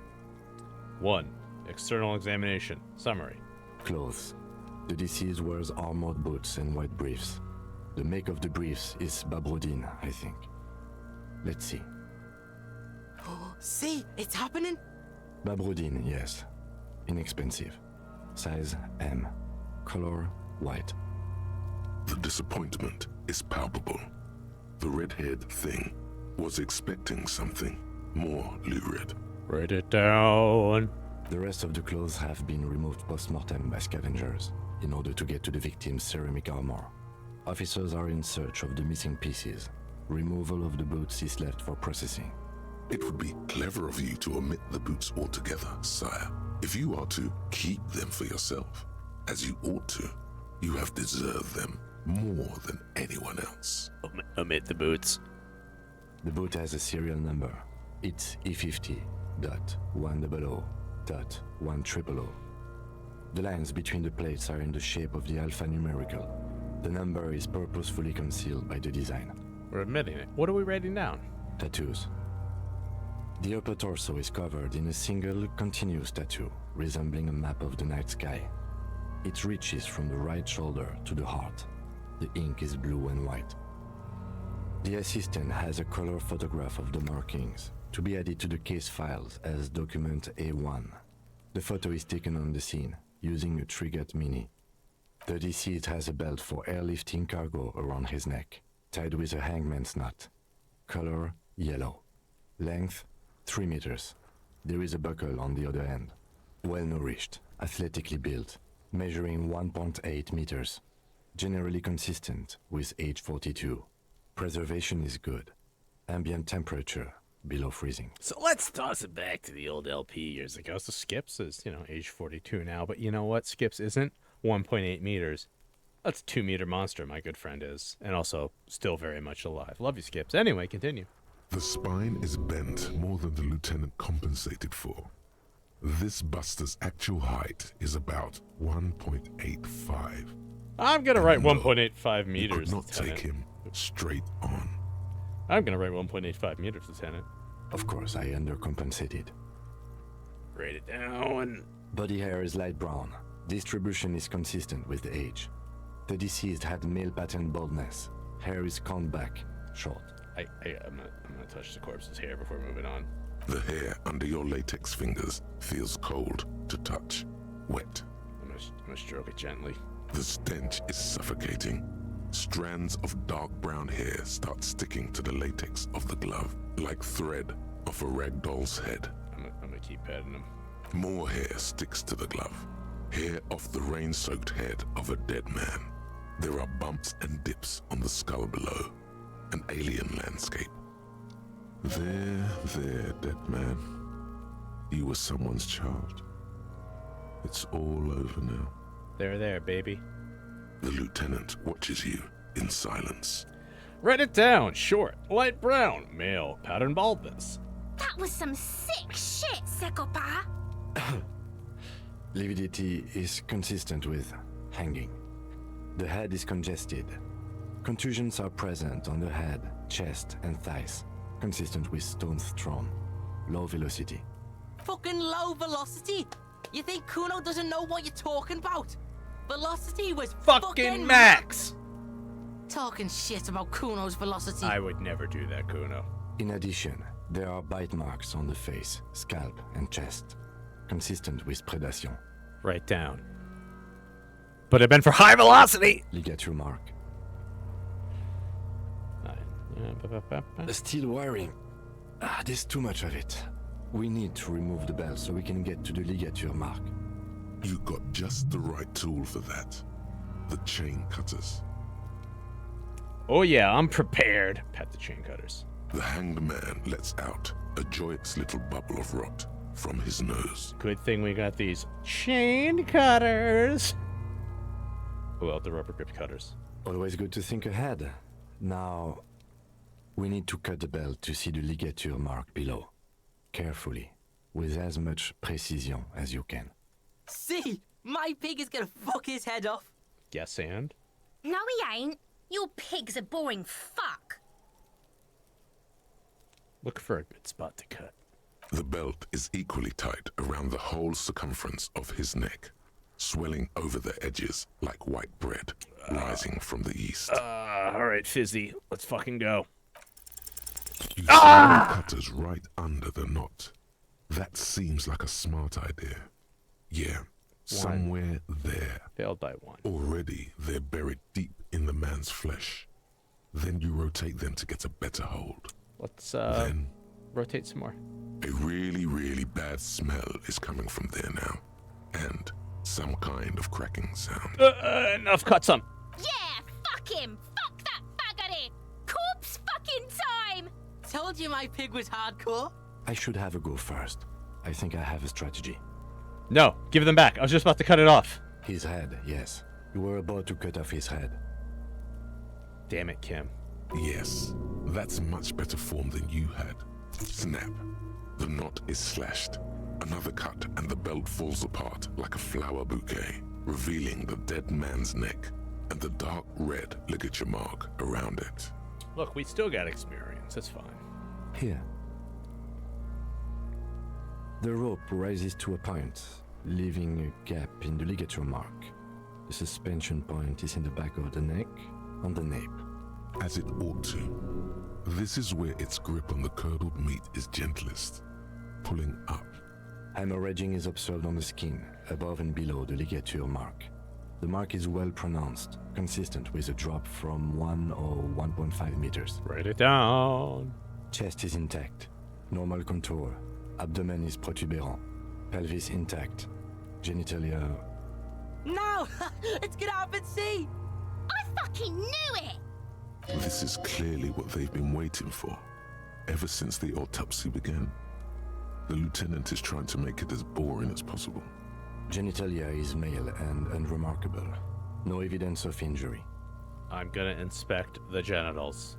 1. External examination. Summary. Clothes. The deceased wears armored boots and white briefs. The make of the briefs is Babrodine, I think. Let's see. See, it's happening. Babrodine, yes. Inexpensive. Size M. Color white. The disappointment is palpable. The red-haired thing was expecting something more lurid. Write it down. The rest of the clothes have been removed post-mortem by scavengers in order to get to the victim's ceramic armor. Officers are in search of the missing pieces. Removal of the boots is left for processing. It would be clever of you to omit the boots altogether, sire. If you are to keep them for yourself, as you ought to, you have deserved them more than anyone else. Omit the boots. The boot has a serial number. It's E50.100.100. The lines between the plates are in the shape of the alphanumerical. The number is purposefully concealed by the design. We're admitting it. What are we writing down? Tattoos. The upper torso is covered in a single continuous tattoo, resembling a map of the night sky. It reaches from the right shoulder to the heart. The ink is blue and white. The assistant has a color photograph of the markings, to be added to the case files as document A1. The photo is taken on the scene, using a Trigot Mini. The deceased has a belt for airlifting cargo around his neck, tied with a hangman's knot. Color yellow. Length 3 meters. There is a buckle on the other end. Well-nourished, athletically built, measuring 1.8 meters. Generally consistent with age 42. Preservation is good. Ambient temperature below freezing. So let's toss it back to the old LP years ago. So Skips is, age 42 now. But you know what? Skips isn't 1.8 meters. That's a 2-meter monster, my good friend is. And also still very much alive. Love you, Skips. Anyway, continue. The spine is bent more than the lieutenant compensated for. This buster's actual height is about 1.85. I'm going to write No, 1.85 You meters, could not Lieutenant. take him straight on. I'm going to write 1.85 meters, Lieutenant. Of course, I undercompensated. Write it down. Body hair is light brown. Distribution is consistent with age. The deceased had male pattern baldness. Hair is combed back, short. I'm gonna touch the corpse's hair before moving on. The hair under your latex fingers feels cold to touch, wet. I'm gonna stroke it gently. The stench is suffocating. Strands of dark brown hair start sticking to the latex of the glove, like thread off a rag doll's head. I'm gonna keep petting him. More hair sticks to the glove. Hair off the rain-soaked head of a dead man. There are bumps and dips on the skull below. An alien landscape. There, dead man. You were someone's child. It's all over now. There, baby. The lieutenant watches you in silence. Write it down. Short, light brown, male, pattern baldness. That was some sick shit, Sekopa. Lividity is consistent with hanging. The head is congested. Contusions are present on the head, chest, and thighs, consistent with stones thrown. Low velocity. Fucking low velocity? You think Kuno doesn't know what you're talking about? Velocity was Fucking max! Talking shit about Kuno's velocity. I would never do that, Kuno. In addition, there are bite marks on the face, scalp, and chest, consistent with predation. Write down. But it been for high velocity! Ligature mark. Ba-ba-ba-ba. Steel wiring. There's too much of it. We need to remove the bell so we can get to the ligature mark. You got just the right tool for that. The chain cutters. Oh yeah, I'm prepared. Pat the chain cutters. The hanged man lets out a joyous little bubble of rot from his nose. Good thing we got these chain cutters. Well, the rubber grip cutters. Always good to think ahead. Now, we need to cut the bell to see the ligature mark below. Carefully, with as much precision as you can. See, my pig is gonna fuck his head off. Yes, and? No, he ain't. Your pig's a boring fuck. Look for a good spot to cut. The belt is equally tight around the whole circumference of his neck, swelling over the edges like white bread rising from the east. Alright, Fizzy. Let's fucking go. You see the cutters right under the knot. That seems like a smart idea. Yeah, somewhere there. Failed by one. Already they're buried deep in the man's flesh. Then you rotate them to get a better hold. Let's Then rotate some more. a really, really bad smell is coming from there now. And some kind of cracking sound. Enough, cut some. Yeah, fuck him. Fuck that faggoty. Corpse fucking time. Told you my pig was hardcore. I should have a go first. I think I have a strategy. No, give them back. I was just about to cut it off. His head, yes. You were about to cut off his head. Damn it, Kim. Yes, that's much better form than you had. Snap. The knot is slashed. Another cut and the belt falls apart like a flower bouquet, revealing the dead man's neck and the dark red ligature mark around it. Look, we still got experience. That's fine. Here. The rope rises to a point, leaving a gap in the ligature mark. The suspension point is in the back of the neck, on the nape. As it ought to. This is where its grip on the curdled meat is gentlest, pulling up. Hemorrhaging is observed on the skin, above and below the ligature mark. The mark is well pronounced, consistent with a drop from 1 or 1.5 meters. Write it down. Chest is intact, normal contour. Abdomen is protuberant, pelvis intact, genitalia. No, it's gonna happen. See. I fucking knew it. This is clearly what they've been waiting for, ever since the autopsy began. The lieutenant is trying to make it as boring as possible. Genitalia is male and unremarkable. No evidence of injury. I'm gonna inspect the genitals.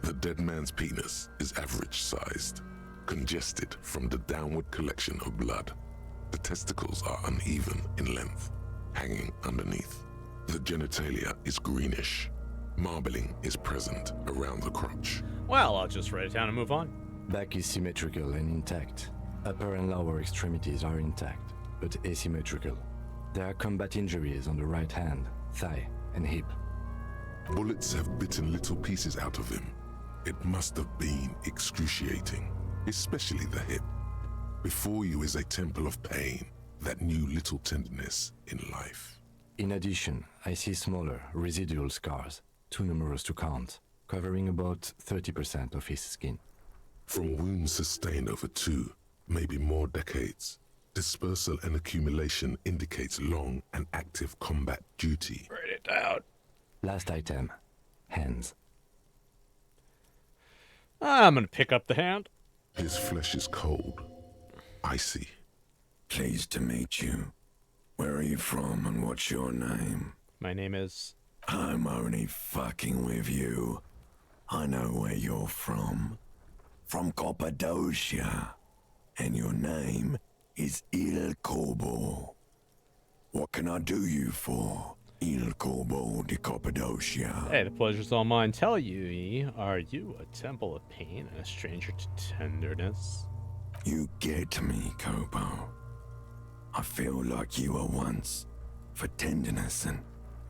The dead man's penis is average-sized, congested from the downward collection of blood. The testicles are uneven in length, hanging underneath. The genitalia is greenish. Marbling is present around the crotch. Well, I'll just write it down and move on. Back is symmetrical and intact. Upper and lower extremities are intact. but asymmetrical. There are combat injuries on the right hand, thigh, and hip. Bullets have bitten little pieces out of him. It must have been excruciating, especially the hip. Before you is a temple of pain that knew little tenderness in life. In addition, I see smaller, residual scars, too numerous to count, covering about 30% of his skin. From wounds sustained over 2, maybe more decades, dispersal and accumulation indicates long and active combat duty. Write it down. Last item, hands. I'm gonna pick up the hand. His flesh is cold, icy. Pleased to meet you. Where are you from and what's your name? My name is... I'm only fucking with you. I know where you're from. From Cappadocia. And your name is Il Corbo. What can I do you for, Il Corbo de Cappadocia? Hey, the pleasure's all mine. Tell you, are you a temple of pain and a stranger to tenderness? You get me, Kobo. I feel like you were once, for tenderness and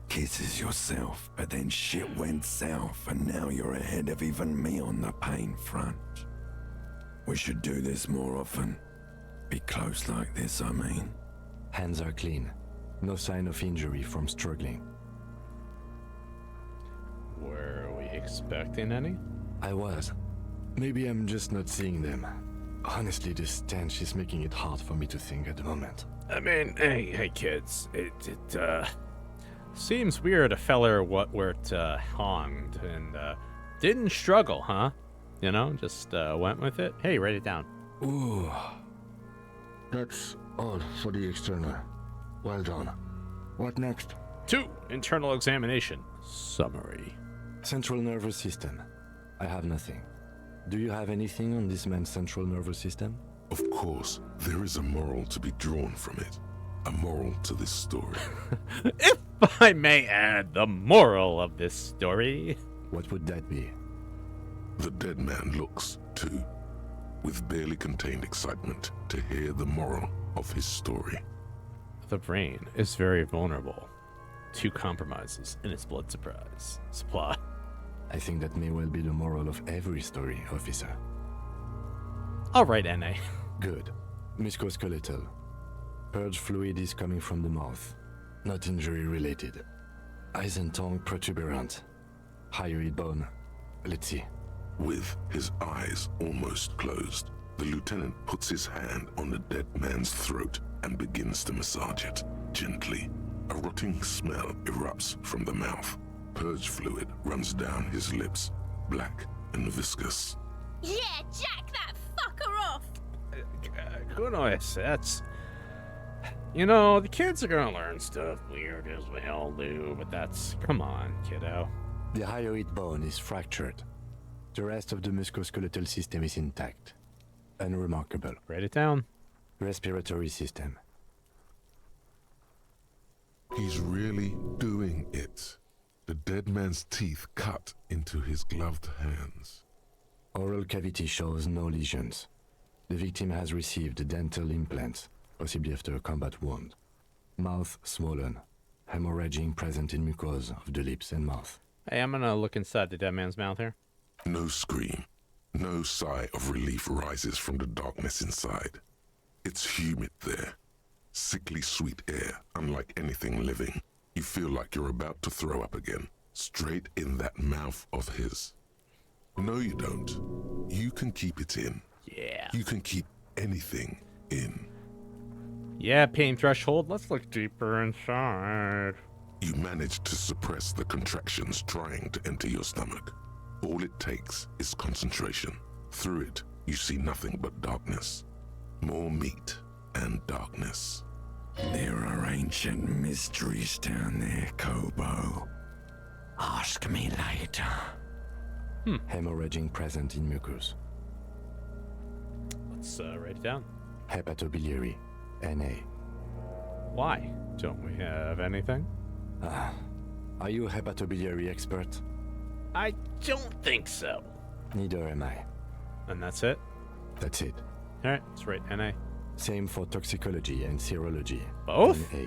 kisses yourself, but then shit went south and now you're ahead of even me on the pain front. We should do this more often. Be close like this, I mean. Hands are clean. No sign of injury from struggling. Were we expecting any? I was. Maybe I'm just not seeing them. Honestly, this stench is making it hard for me to think at the moment. I mean, hey kids, it seems weird a feller what were hanged and didn't struggle, huh? You know, just went with it. Hey, write it down. Ooh. That's all for the external. Well done. What next? 2, internal examination. Summary. Central nervous system. I have nothing. Do you have anything on this man's central nervous system? Of course, there is a moral to be drawn from it. A moral to this story. If I may add, the moral of this story. What would that be? The dead man looks, too, with barely contained excitement to hear the moral of his story. The brain is very vulnerable to compromises in its blood supply. I think that may well be the moral of every story, officer. All right, NA. Good. Musculoskeletal. Purge fluid is coming from the mouth. Not injury related. Eyes and tongue protuberant. Hyoid bone. Let's see. With his eyes almost closed, the lieutenant puts his hand on the dead man's throat and begins to massage it, gently. A rotting smell erupts from the mouth. Purge fluid runs down his lips, black and viscous. Yeah, jack that fucker off! Goodness, that's... You know, the kids are gonna learn stuff weird as we all do, but that's... Come on, kiddo. The hyoid bone is fractured. The rest of the musculoskeletal system is intact. Unremarkable. Write it down. Respiratory system. He's really doing it. The dead man's teeth cut into his gloved hands. Oral cavity shows no lesions. The victim has received dental implants, possibly after a combat wound. Mouth swollen. Hemorrhaging present in mucosa of the lips and mouth. Hey, I'm gonna look inside the dead man's mouth here. No scream, no sigh of relief rises from the darkness inside. It's humid there. Sickly sweet air, unlike anything living. You feel like you're about to throw up again, straight in that mouth of his. No, you don't. You can keep it in. Yeah. You can keep anything in. Yeah, pain threshold. Let's look deeper inside. You manage to suppress the contractions trying to enter your stomach. All it takes is concentration. Through it, you see nothing but darkness. More meat and darkness. There are ancient mysteries down there, Kobo. Ask me later. Hemorrhaging present in mucus. Let's write it down. Hepatobiliary. NA. Why? Don't we have anything? Are you a hepatobiliary expert? I don't think so. Neither am I. And that's it? That's it. Alright, let's write NA. Same for toxicology and serology. Both? NA.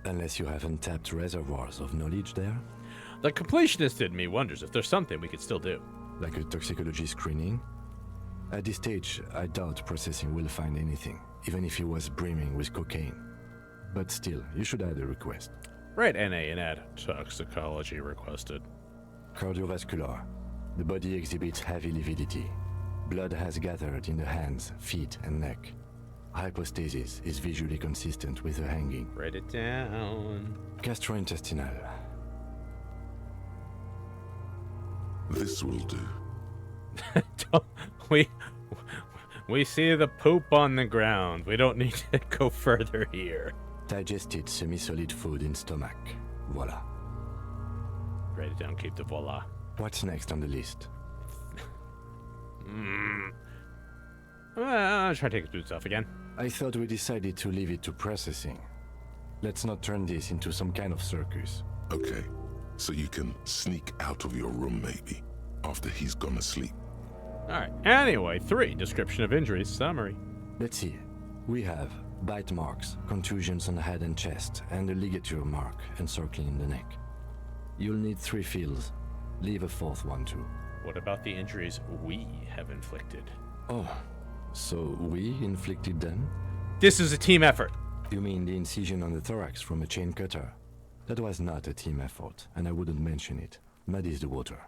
Unless you have untapped reservoirs of knowledge there, The completionist in me wonders if there's something we could still do. like a toxicology screening. At this stage, I doubt processing will find anything, even if he was brimming with cocaine. But still, you should add a request. Right, NA, and add toxicology requested. Cardiovascular. The body exhibits heavy lividity. Blood has gathered in the hands, feet, and neck. Hypostasis is visually consistent with the hanging. Write it down. Gastrointestinal. This will do. we see the poop on the ground. We don't need to go further here. Digested semi-solid food in stomach. Voila. Write it down, keep the voila. What's next on the list? I'll try to take his boots off again. I thought we decided to leave it to processing. Let's not turn this into some kind of circus. Okay, so you can sneak out of your room maybe, after he's gone to sleep. Alright, anyway, 3, description of injuries, summary. Let's see. We have bite marks, contusions on the head and chest, and a ligature mark encircling the neck. You'll need 3 fields. Leave a 4th one too. What about the injuries we have inflicted? Oh, so we inflicted them? This is a team effort. You mean the incision on the thorax from a chain cutter? That was not a team effort, and I wouldn't mention it. Muddies the water.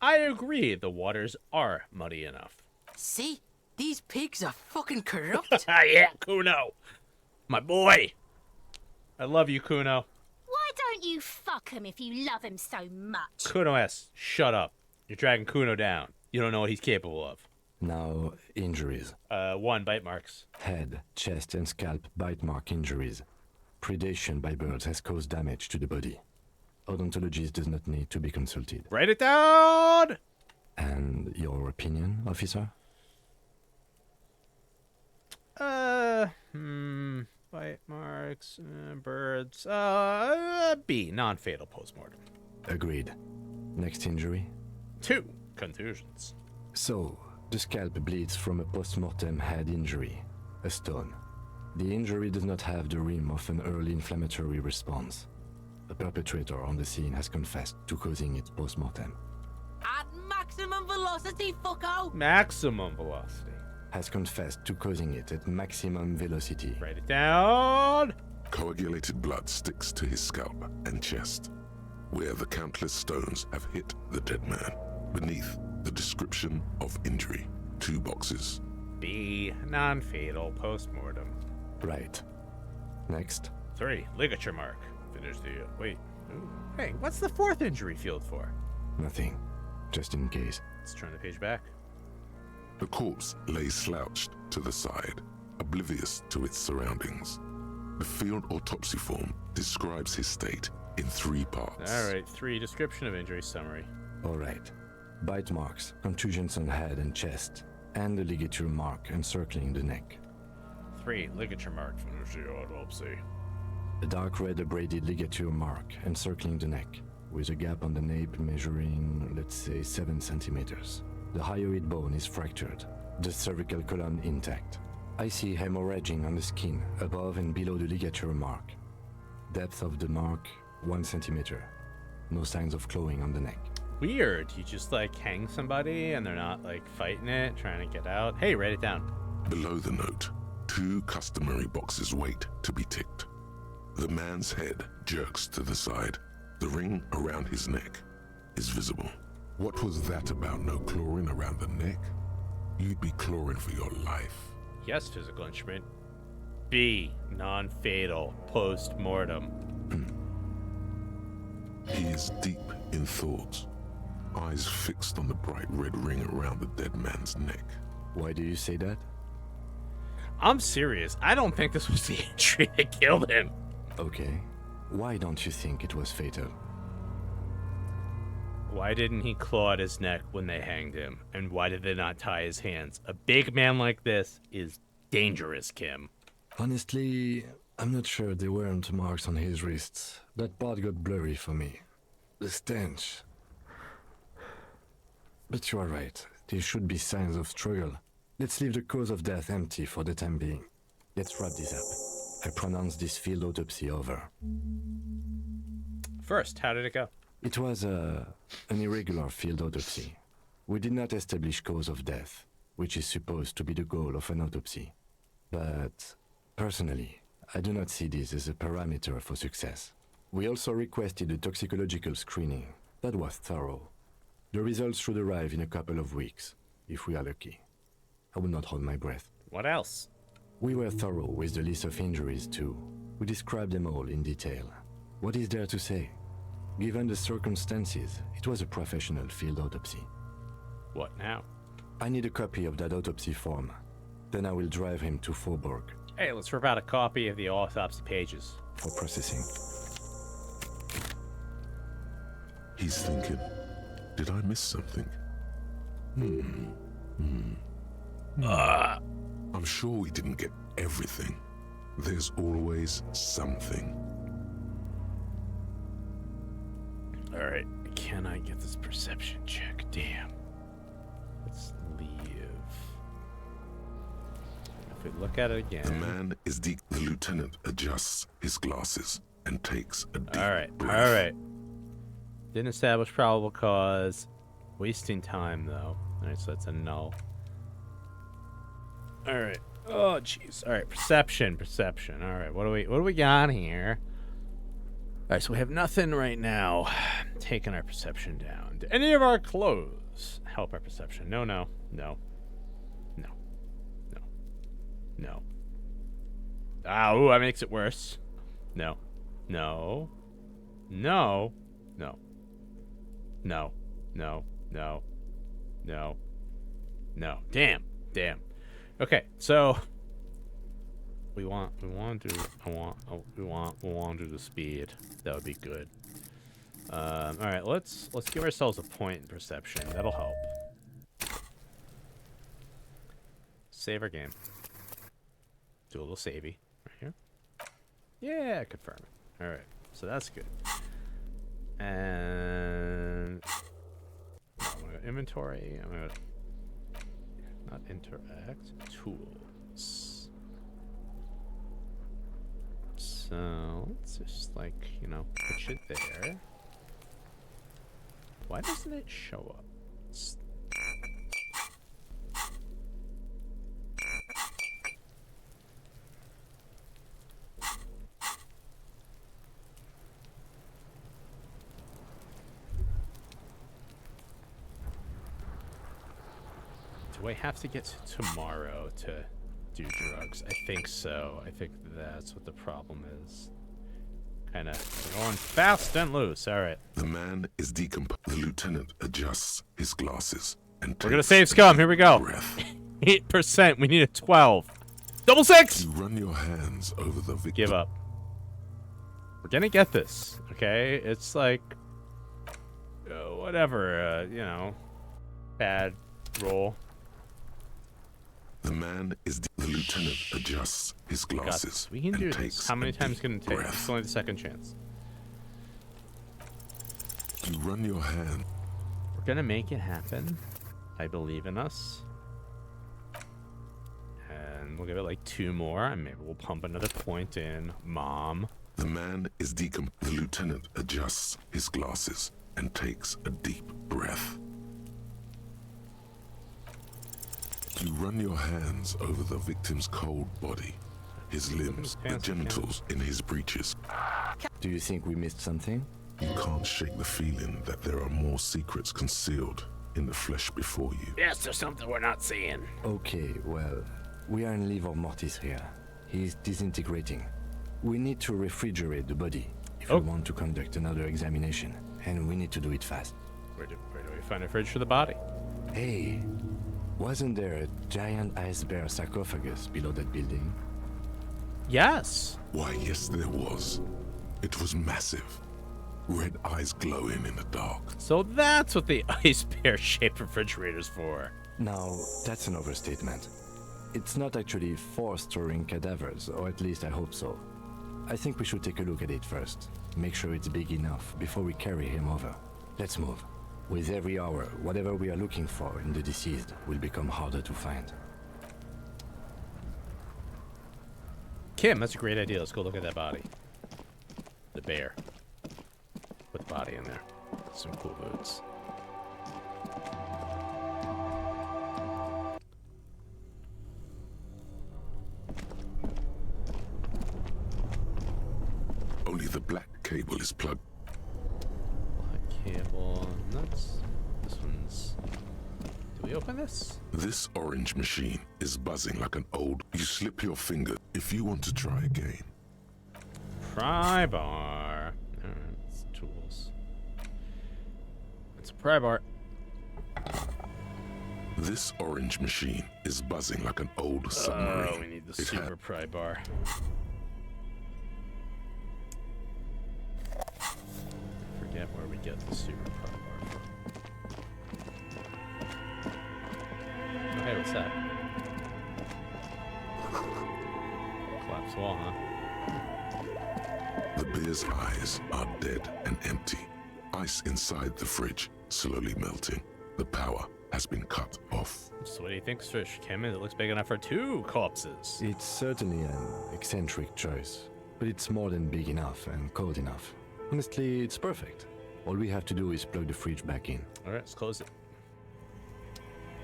I agree, the waters are muddy enough. See? These pigs are fucking corrupt. Yeah, Kuno. My boy. I love you, Kuno. Why don't you fuck him if you love him so much? Kuno S, shut up. You're dragging Kuno down. You don't know what he's capable of. Now, injuries. 1, bite marks. Head, chest, and scalp bite mark injuries. Predation by birds has caused damage to the body. Odontologist does not need to be consulted. Write it down! And your opinion, officer? Bite marks, birds, B, non-fatal postmortem. Agreed. Next injury? 2, contusions. So, the scalp bleeds from a post-mortem head injury, a stone. The injury does not have the rim of an early inflammatory response. The perpetrator on the scene has confessed to causing it post-mortem. At maximum velocity, fucko! Maximum velocity. Has confessed to causing it at maximum velocity. Write it down! Coagulated blood sticks to his scalp and chest, where the countless stones have hit the dead man. Beneath, the description of injury. 2 boxes. B, non-fatal postmortem. Right. Next. 3, ligature mark. Finish the, wait. Ooh. Hey, what's the 4th injury field for? Nothing. Just in case. Let's turn the page back. The corpse lay slouched to the side, oblivious to its surroundings. The field autopsy form describes his state in 3 parts. Alright, 3, description of injury summary. Alright. Bite marks, contusions on head and chest, and a ligature mark encircling the neck. 3, ligature mark. Finish the autopsy. A dark red abraded ligature mark encircling the neck, with a gap on the nape measuring, let's say, 7 centimeters. The hyoid bone is fractured, the cervical column intact. I see hemorrhaging on the skin, above and below the ligature mark. Depth of the mark, 1 centimeter. No signs of clawing on the neck. Weird. You just like hang somebody and they're not like fighting it, trying to get out. Hey, write it down. Below the note, 2 customary boxes wait to be ticked. The man's head jerks to the side. The ring around his neck is visible. What was that about no clawing around the neck? You'd be clawing for your life. Yes, physical instrument. B, non-fatal post-mortem. He is deep in thought, eyes fixed on the bright red ring around the dead man's neck. Why do you say that? I'm serious. I don't think this was the injury that killed him. Okay. Why don't you think it was fatal? Why didn't he claw at his neck when they hanged him? And why did they not tie his hands? A big man like this is dangerous, Kim. Honestly, I'm not sure there weren't marks on his wrists. That part got blurry for me. The stench. But you are right. There should be signs of struggle. Let's leave the cause of death empty for the time being. Let's wrap this up. I pronounce this field autopsy over. First, how did it go? It was an irregular field autopsy. We did not establish cause of death, which is supposed to be the goal of an autopsy. But, personally, I do not see this as a parameter for success. We also requested a toxicological screening. That was thorough. The results should arrive in a couple of weeks, if we are lucky. I will not hold my breath. What else? We were thorough with the list of injuries, too. We described them all in detail. What is there to say? Given the circumstances, it was a professional field autopsy. What now? I need a copy of that autopsy form. Then I will drive him to Faubourg Hey, let's rip out a copy of the autopsy pages. for processing. He's thinking, did I miss something? I'm sure we didn't get everything. There's always something. Alright, can I get this perception check? Damn. Let's leave. If we look at it again. The man is the lieutenant adjusts his glasses and takes a deep breath. Alright. Didn't establish probable cause. Wasting time, though. Alright, so that's a no. Alright. Oh, jeez. Alright, perception. Alright, what do we got here? Alright, so we have nothing right now. Taking our perception down. Do any of our clothes help our perception? No. Ah, ooh, that makes it worse. No. Damn. Okay, so we want to do the speed. That would be good. All right, let's give ourselves a point in perception. That'll help. Save our game. Do a little savey right here. Yeah, confirm it. All right, so that's good. And I'm gonna go inventory. I'm gonna not interact. Tools. So let's just put it there. Why doesn't it show up? Do I have to get to tomorrow to do drugs? I think so. I think that's what the problem is. Kind of going fast and loose. All right. The man is decomposed. The lieutenant adjusts his glasses and We're gonna takes save a scum. deep Here we go. breath. 8%. We need a 12. Double six. You run your hands over the victim. Give up. We're gonna get this. Okay. It's like whatever. Bad roll. The man is the lieutenant adjusts his Got glasses this. We can and do takes this. How many a times deep can it take? breath. It's only the second chance. You run your hand. We're gonna make it happen. I believe in us. And we'll give it like 2 more, and maybe we'll pump another point in. Mom. The man is decomposed. The lieutenant adjusts his glasses and takes a deep breath. You run your hands over the victim's cold body, his limbs, the pants again. genitals in his breeches. Do you think we missed something? You can't shake the feeling that there are more secrets concealed in the flesh before you. Yes, there's something we're not seeing. Okay, well, we are in livor mortis here. He is disintegrating. We need to refrigerate the body if we want to conduct another examination, and we need to do it fast. Where do we find a fridge for the body? Hey, wasn't there a giant ice bear sarcophagus below that building? Yes. Why, yes, there was. It was massive. Red eyes glowing in the dark. So that's what the ice bear-shaped refrigerator's for. Now, that's an overstatement. It's not actually for storing cadavers, or at least I hope so. I think we should take a look at it first. Make sure it's big enough before we carry him over. Let's move. With every hour, whatever we are looking for in the deceased will become harder to find. Kim, that's a great idea. Let's go look at that body. The bear. Put the body in there. Some cool boots. Only the black cable is plugged. Black cable. Nuts. This one's. Do we open this? This orange machine is buzzing like an old. You slip your finger if you want to try again. Pry bar. Alright, it's tools. It's a pry bar. This orange machine is buzzing like an old submarine. Oh, we need the It super pry bar. Forget where we get the super pry bar from. Oh, hey, what's that? Collapsed wall, huh? The bear's eyes are dead and empty. Ice inside the fridge slowly melting. The power has been cut off. So what do you think, Fish? Kim, it looks big enough for 2 corpses. It's certainly an eccentric choice, but it's more than big enough and cold enough. Honestly, it's perfect. All we have to do is plug the fridge back in. Alright, let's close it.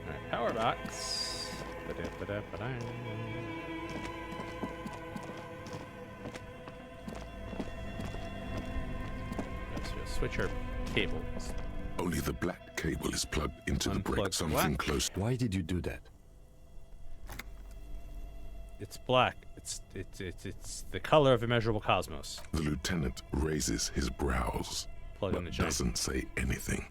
Alright, power box. Ba-da-ba-da-ba-da. Let's switch our cables. Only the black cable is plugged into the brick. Unplug Something black. close. Why did you do that? It's black. It's the color of immeasurable cosmos. The lieutenant raises his brows, Plug in the but giant. doesn't say anything.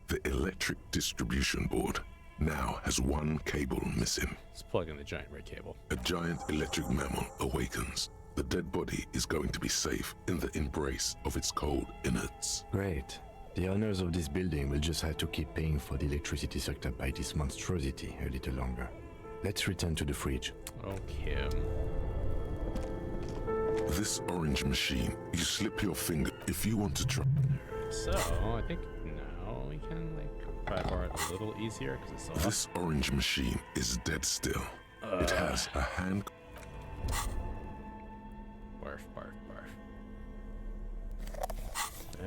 The electric distribution board now has one cable missing. Let's plug in the giant red cable. A giant electric mammal awakens. The dead body is going to be safe in the embrace of its cold innards. Great. The owners of this building will just have to keep paying for the electricity sucked up by this monstrosity a little longer. Let's return to the fridge. Oh, Kim. This orange machine, you slip your finger if you want to try. So, I think now we can, like, pry bar it a little easier, because it's off. This orange machine is dead still. It has a hand. Barf, barf, barf.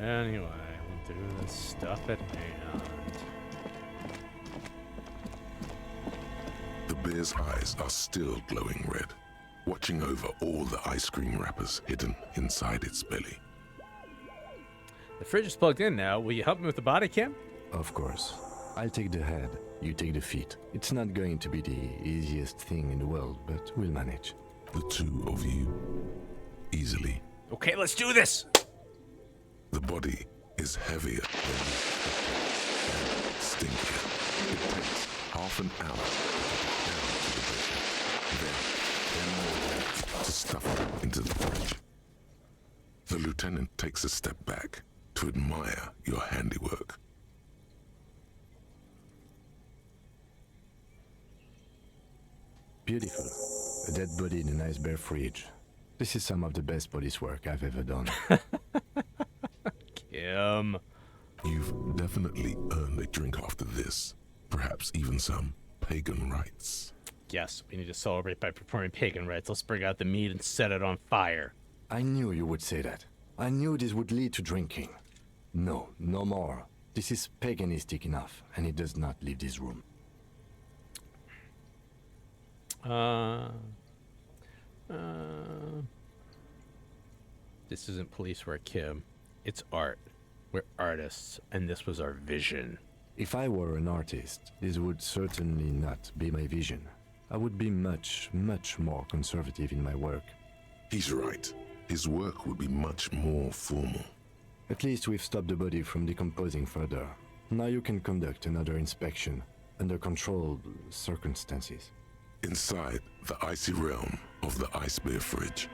Anyway, we'll do this stuff at hand. The bear's eyes are still glowing red, watching over all the ice cream wrappers hidden inside its belly. The fridge is plugged in now. Will you help me with the body, Kim? Of course. I'll take the head, you take the feet. It's not going to be the easiest thing in the world, but we'll manage. The two of you, easily. Okay, let's do this! The body is heavier than you expected, and stinkier. It takes half an hour to get down to the basement. Then 10 more minutes to stuff it into the fridge. The lieutenant takes a step back to admire your handiwork. Beautiful. A dead body in a nice bare fridge. This is some of the best police work I've ever done. Kim. You've definitely earned a drink after this. Perhaps even some pagan rites. Yes, we need to celebrate by performing pagan rites. Let's bring out the meat and set it on fire. I knew you would say that. I knew this would lead to drinking. No, no more. This is paganistic enough, and it does not leave this room. This isn't police work, Kim. It's art. We're artists, and this was our vision. If I were an artist, this would certainly not be my vision. I would be much, much more conservative in my work. He's right. His work would be much more formal. At least we've stopped the body from decomposing further. Now you can conduct another inspection under controlled circumstances. Inside the icy realm of the ice bear fridge,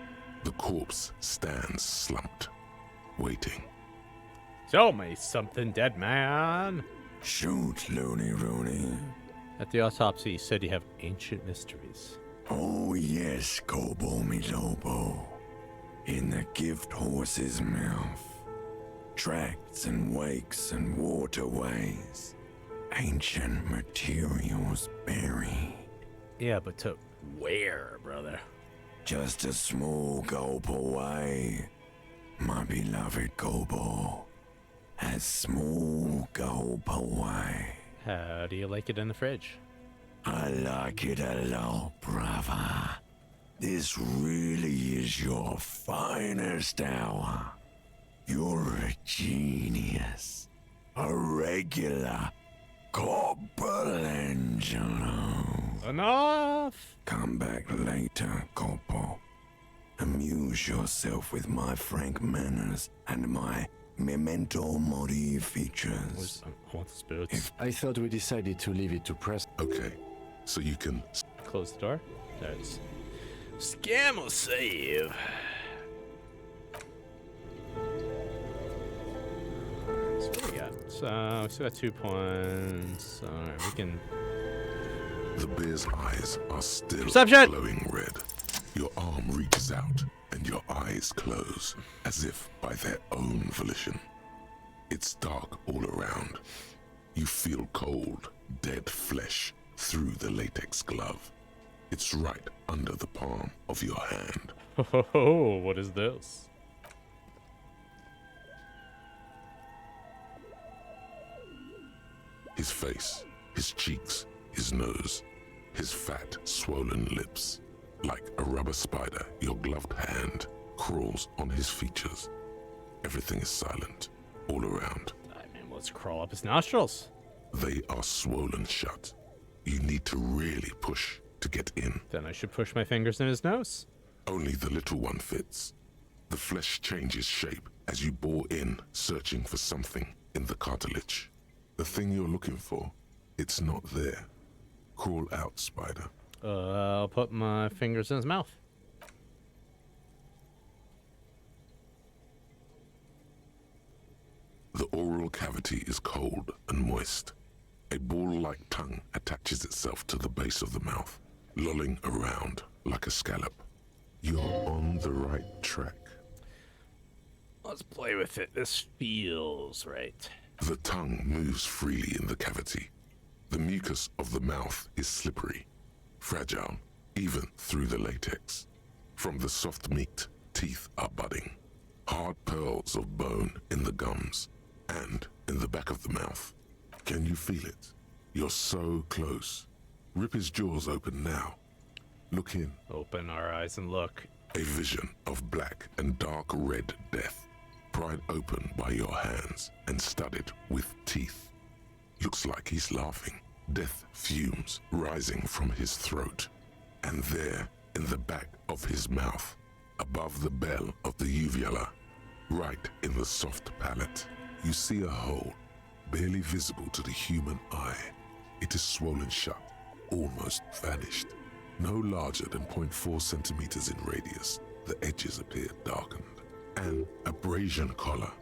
the corpse stands slumped, waiting. Show me something, dead man. Shoot, Looney Rooney. At the autopsy, you said you have ancient mysteries. Oh yes, Kobo mi Lobo. In the gift horse's mouth. Tracts and wakes and waterways. Ancient materials buried. Yeah, but to where, brother? Just a small gulp away, my beloved Kobo. A small gulp away. How do you like it in the fridge? I like it a lot, brother. This really is your finest hour. You're a genius. A regular Coppelangelo. Enough! Come back later, Coppo. Amuse yourself with my frank manners and my memento mori features. I want the boots. I thought we decided to leave it to press. Okay, so you can. Close the door. There it is. Scam or save. So what do we got? So we still got 2 points. Alright, we can. The bear's eyes are still Perception! glowing red. Your arm reaches out and your eyes close, as if by their own volition. It's dark all around. You feel cold, dead flesh through the latex glove. It's right under the palm of your hand. Oh, what is this? His face, his cheeks, his nose, his fat, swollen lips. Like a rubber spider, your gloved hand crawls on his features. Everything is silent, all around. I mean, let's crawl up his nostrils. They are swollen shut. You need to really push to get in. Then I should push my fingers in his nose. Only the little one fits. The flesh changes shape as you bore in, searching for something in the cartilage. The thing you're looking for, it's not there. Crawl out, spider. I'll put my fingers in his mouth. The oral cavity is cold and moist. A ball-like tongue attaches itself to the base of the mouth, lolling around like a scallop. You're on the right track. Let's play with it. This feels right. The tongue moves freely in the cavity. The mucus of the mouth is slippery, fragile, even through the latex. From the soft meat, teeth are budding. Hard pearls of bone in the gums and in the back of the mouth. Can you feel it? You're so close. Rip his jaws open now. Look in. Open our eyes and look. A vision of black and dark red death, pried open by your hands and studded with teeth. Looks like he's laughing. Death fumes rising from his throat. And there, in the back of his mouth, above the bell of the uvula, right in the soft palate, you see a hole, barely visible to the human eye. It is swollen shut, almost vanished. No larger than 0.4 centimeters in radius, the edges appear darkened. An abrasion collar.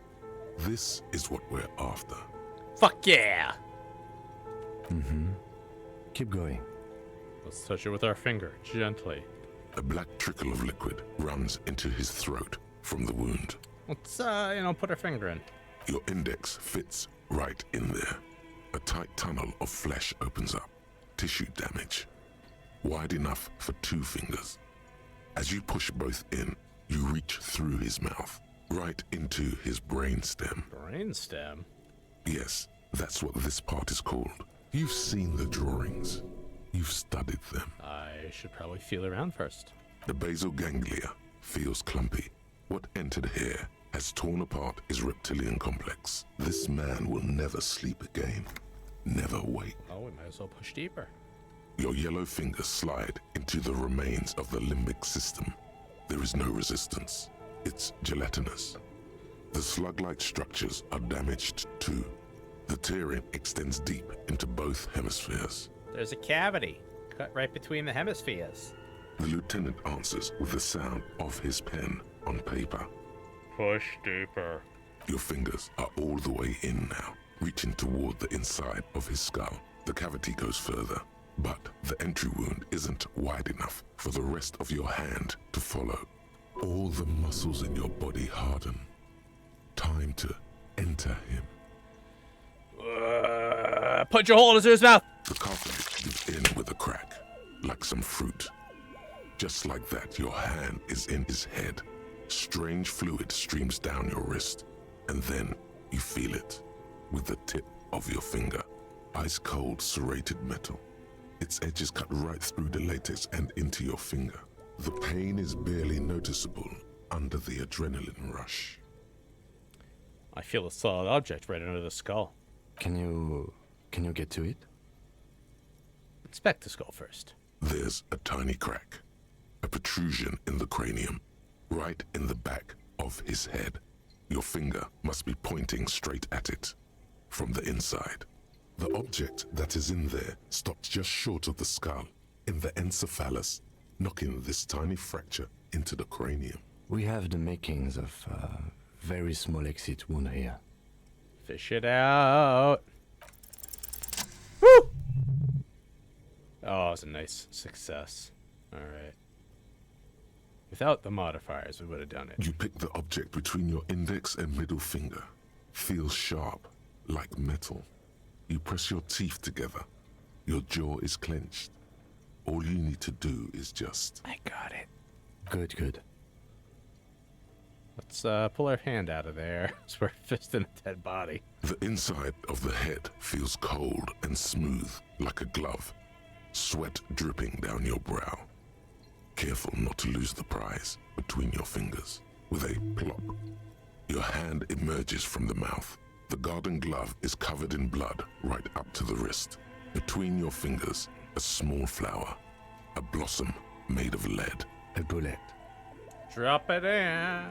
This is what we're after. Fuck yeah! Keep going. Let's touch it with our finger, gently. A black trickle of liquid runs into his throat from the wound. Let's, put our finger in. Your index fits right in there. A tight tunnel of flesh opens up. Tissue damage. Wide enough for 2 fingers. As you push both in, you reach through his mouth, right into his brainstem. Brainstem? Yes, that's what this part is called. You've seen the drawings. You've studied them. I should probably feel around first. The basal ganglia feels clumpy. What entered here has torn apart his reptilian complex. This man will never sleep again. Never wake. Oh, we might as well push deeper. Your yellow fingers slide into the remains of the limbic system. There is no resistance. It's gelatinous. The slug-like structures are damaged too. The tearing extends deep into both hemispheres. There's a cavity cut right between the hemispheres. The lieutenant answers with the sound of his pen on paper. Push deeper. Your fingers are all the way in now, reaching toward the inside of his skull. The cavity goes further, but the entry wound isn't wide enough for the rest of your hand to follow. All the muscles in your body harden. Time to enter him. Put your hole into his mouth. The cartilage gives in with a crack, like some fruit. Just like that, your hand is in his head. Strange fluid streams down your wrist, and then you feel it with the tip of your finger. Ice cold, serrated metal. Its edges cut right through the latex and into your finger. The pain is barely noticeable under the adrenaline rush. I feel a solid object right under the skull. Can you get to it? Inspect the skull first. There's a tiny crack, a protrusion in the cranium, right in the back of his head. Your finger must be pointing straight at it from the inside. The object that is in there stops just short of the skull, in the encephalus, knocking this tiny fracture into the cranium. We have the makings of a very small exit wound here. Fish it out. Woo! Oh, it was a nice success. Alright. Without the modifiers, we would have done it. You pick the object between your index and middle finger. Feels sharp, like metal. You press your teeth together. Your jaw is clenched. All you need to do is just... I got it. Good. Let's pull our hand out of there. So we're fisting a dead body. The inside of the head feels cold and smooth, like a glove. Sweat dripping down your brow. Careful not to lose the prize between your fingers. With a plop, your hand emerges from the mouth. The garden glove is covered in blood right up to the wrist. Between your fingers, a small flower. A blossom made of lead. A bullet. Drop it in.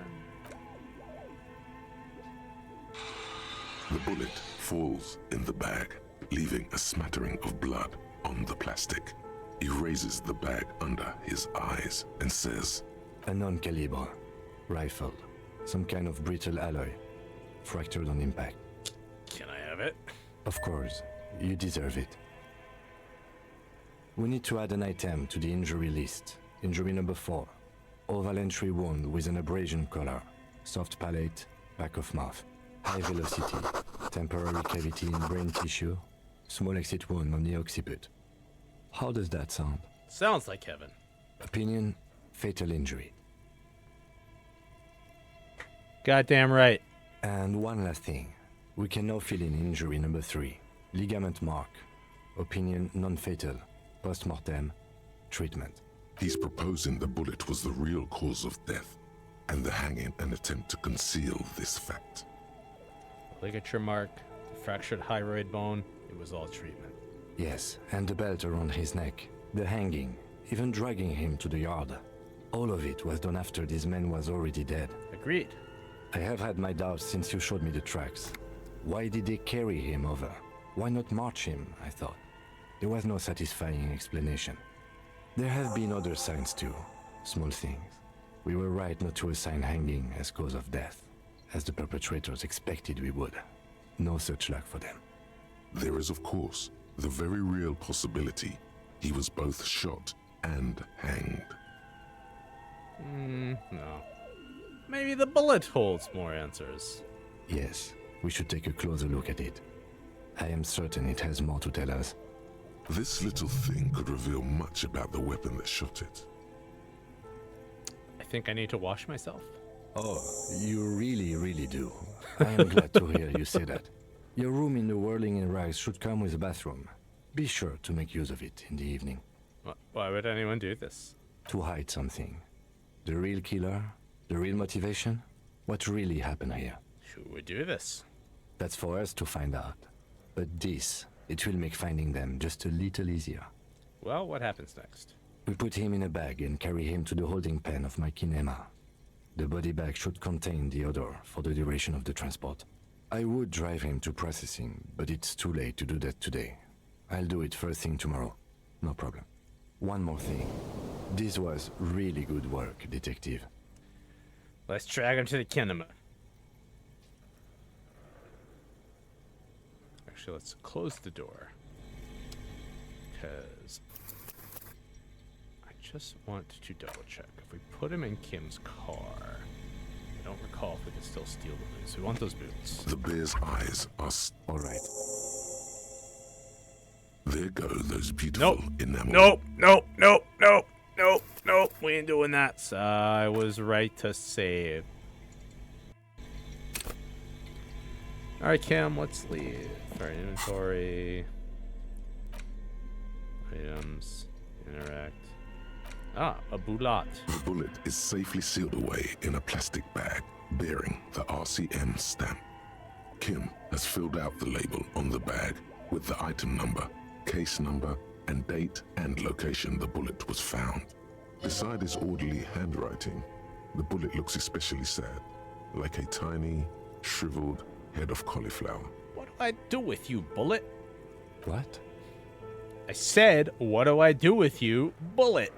The bullet falls in the bag, leaving a smattering of blood on the plastic. He raises the bag under his eyes and says, A non-caliber. Rifle. Some kind of brittle alloy. Fractured on impact. Can I have it? Of course. You deserve it. We need to add an item to the injury list. Injury number 4. Oval entry wound with an abrasion color. Soft palate, back of mouth. High velocity. Temporary cavity in brain tissue. Small exit wound on the occiput. How does that sound? Sounds like heaven. Opinion, fatal injury. Goddamn right. And one last thing. We can now fill in injury number 3. Ligament mark. Opinion, non-fatal. Post-mortem. Treatment. he's proposing the bullet was the real cause of death, and the hanging an attempt to conceal this fact. Ligature mark, fractured hyoid bone, it was all treatment. Yes, and the belt around his neck, the hanging, even dragging him to the yard. All of it was done after this man was already dead. Agreed. I have had my doubts since you showed me the tracks. Why did they carry him over? Why not march him, I thought. There was no satisfying explanation. There have been other signs too, small things. We were right not to assign hanging as cause of death, as the perpetrators expected we would. No such luck for them. There is, of course, the very real possibility he was both shot and hanged. No. Maybe the bullet holds more answers. Yes, we should take a closer look at it. I am certain it has more to tell us. This little thing could reveal much about the weapon that shot it. I think I need to wash myself. Oh, you really do. I am glad to hear you say that. Your room in the Whirling in Rags should come with a bathroom. Be sure to make use of it in the evening. Why would anyone do this? To hide something. The real killer? The real motivation? What really happened here? Who would do this? That's for us to find out. But this, it will make finding them just a little easier. Well, what happens next? We put him in a bag and carry him to the holding pen of my kinema. The body bag should contain the odor for the duration of the transport. I would drive him to processing, but it's too late to do that today. I'll do it first thing tomorrow. No problem. One more thing. This was really good work, detective. Let's drag him to the kinema. Actually, let's close the door. Because I just want to double check. If we put him in Kim's car, I don't recall if we can still steal the boots. We want those boots. The bear's eyes are... All right. There go those beautiful enamel... Nope. Nope, we ain't doing that. So I was right to save. Alright, Cam, let's leave. Alright, inventory. Items. Interact. Ah, a boulat. The bullet is safely sealed away in a plastic bag bearing the RCM stamp. Kim has filled out the label on the bag with the item number, case number, and date and location the bullet was found. Beside his orderly handwriting, the bullet looks especially sad, like a tiny, shriveled head of cauliflower. What do I do with you, bullet? What? I said, what do I do with you, bullet?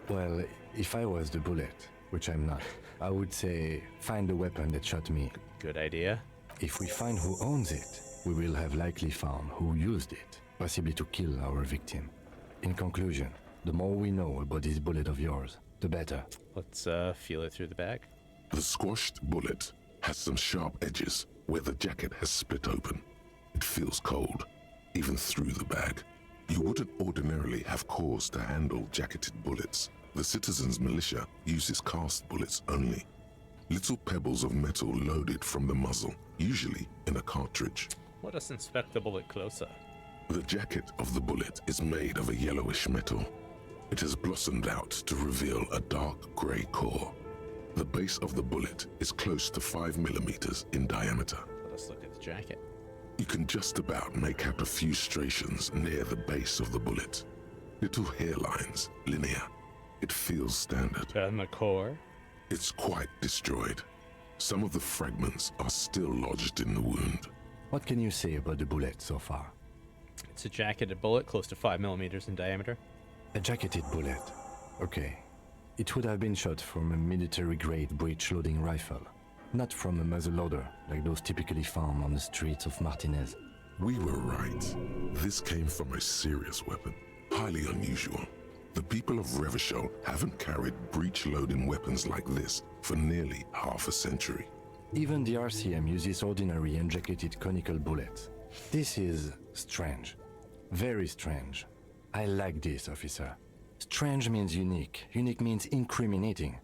Well, if I was the bullet, which I'm not, I would say find the weapon that shot me. Good idea. If we find who owns it, we will have likely found who used it, possibly to kill our victim. In conclusion, the more we know about this bullet of yours, the better. Let's feel it through the bag. The squashed bullet has some sharp edges where the jacket has split open. It feels cold, even through the bag. You wouldn't ordinarily have cause to handle jacketed bullets. The citizens' militia uses cast bullets only. Little pebbles of metal loaded from the muzzle, usually in a cartridge. Let us inspect the bullet closer. The jacket of the bullet is made of a yellowish metal. It has blossomed out to reveal a dark grey core. The base of the bullet is close to 5 millimeters in diameter. Let us look at the jacket. You can just about make out a few striations near the base of the bullet. Little hairlines, linear. It feels standard. And the core? It's quite destroyed. Some of the fragments are still lodged in the wound. What can you say about the bullet so far? It's a jacketed bullet close to 5 millimeters in diameter. A jacketed bullet. Okay. It would have been shot from a military-grade breech-loading rifle, not from a muzzleloader like those typically found on the streets of Martinez. We were right. This came from a serious weapon, highly unusual. The people of Revachol haven't carried breech-loading weapons like this for nearly half a century. Even the RCM uses ordinary unjacketed conical bullets. This is strange. Very strange. I like this, officer. Strange means unique. Unique means incriminating.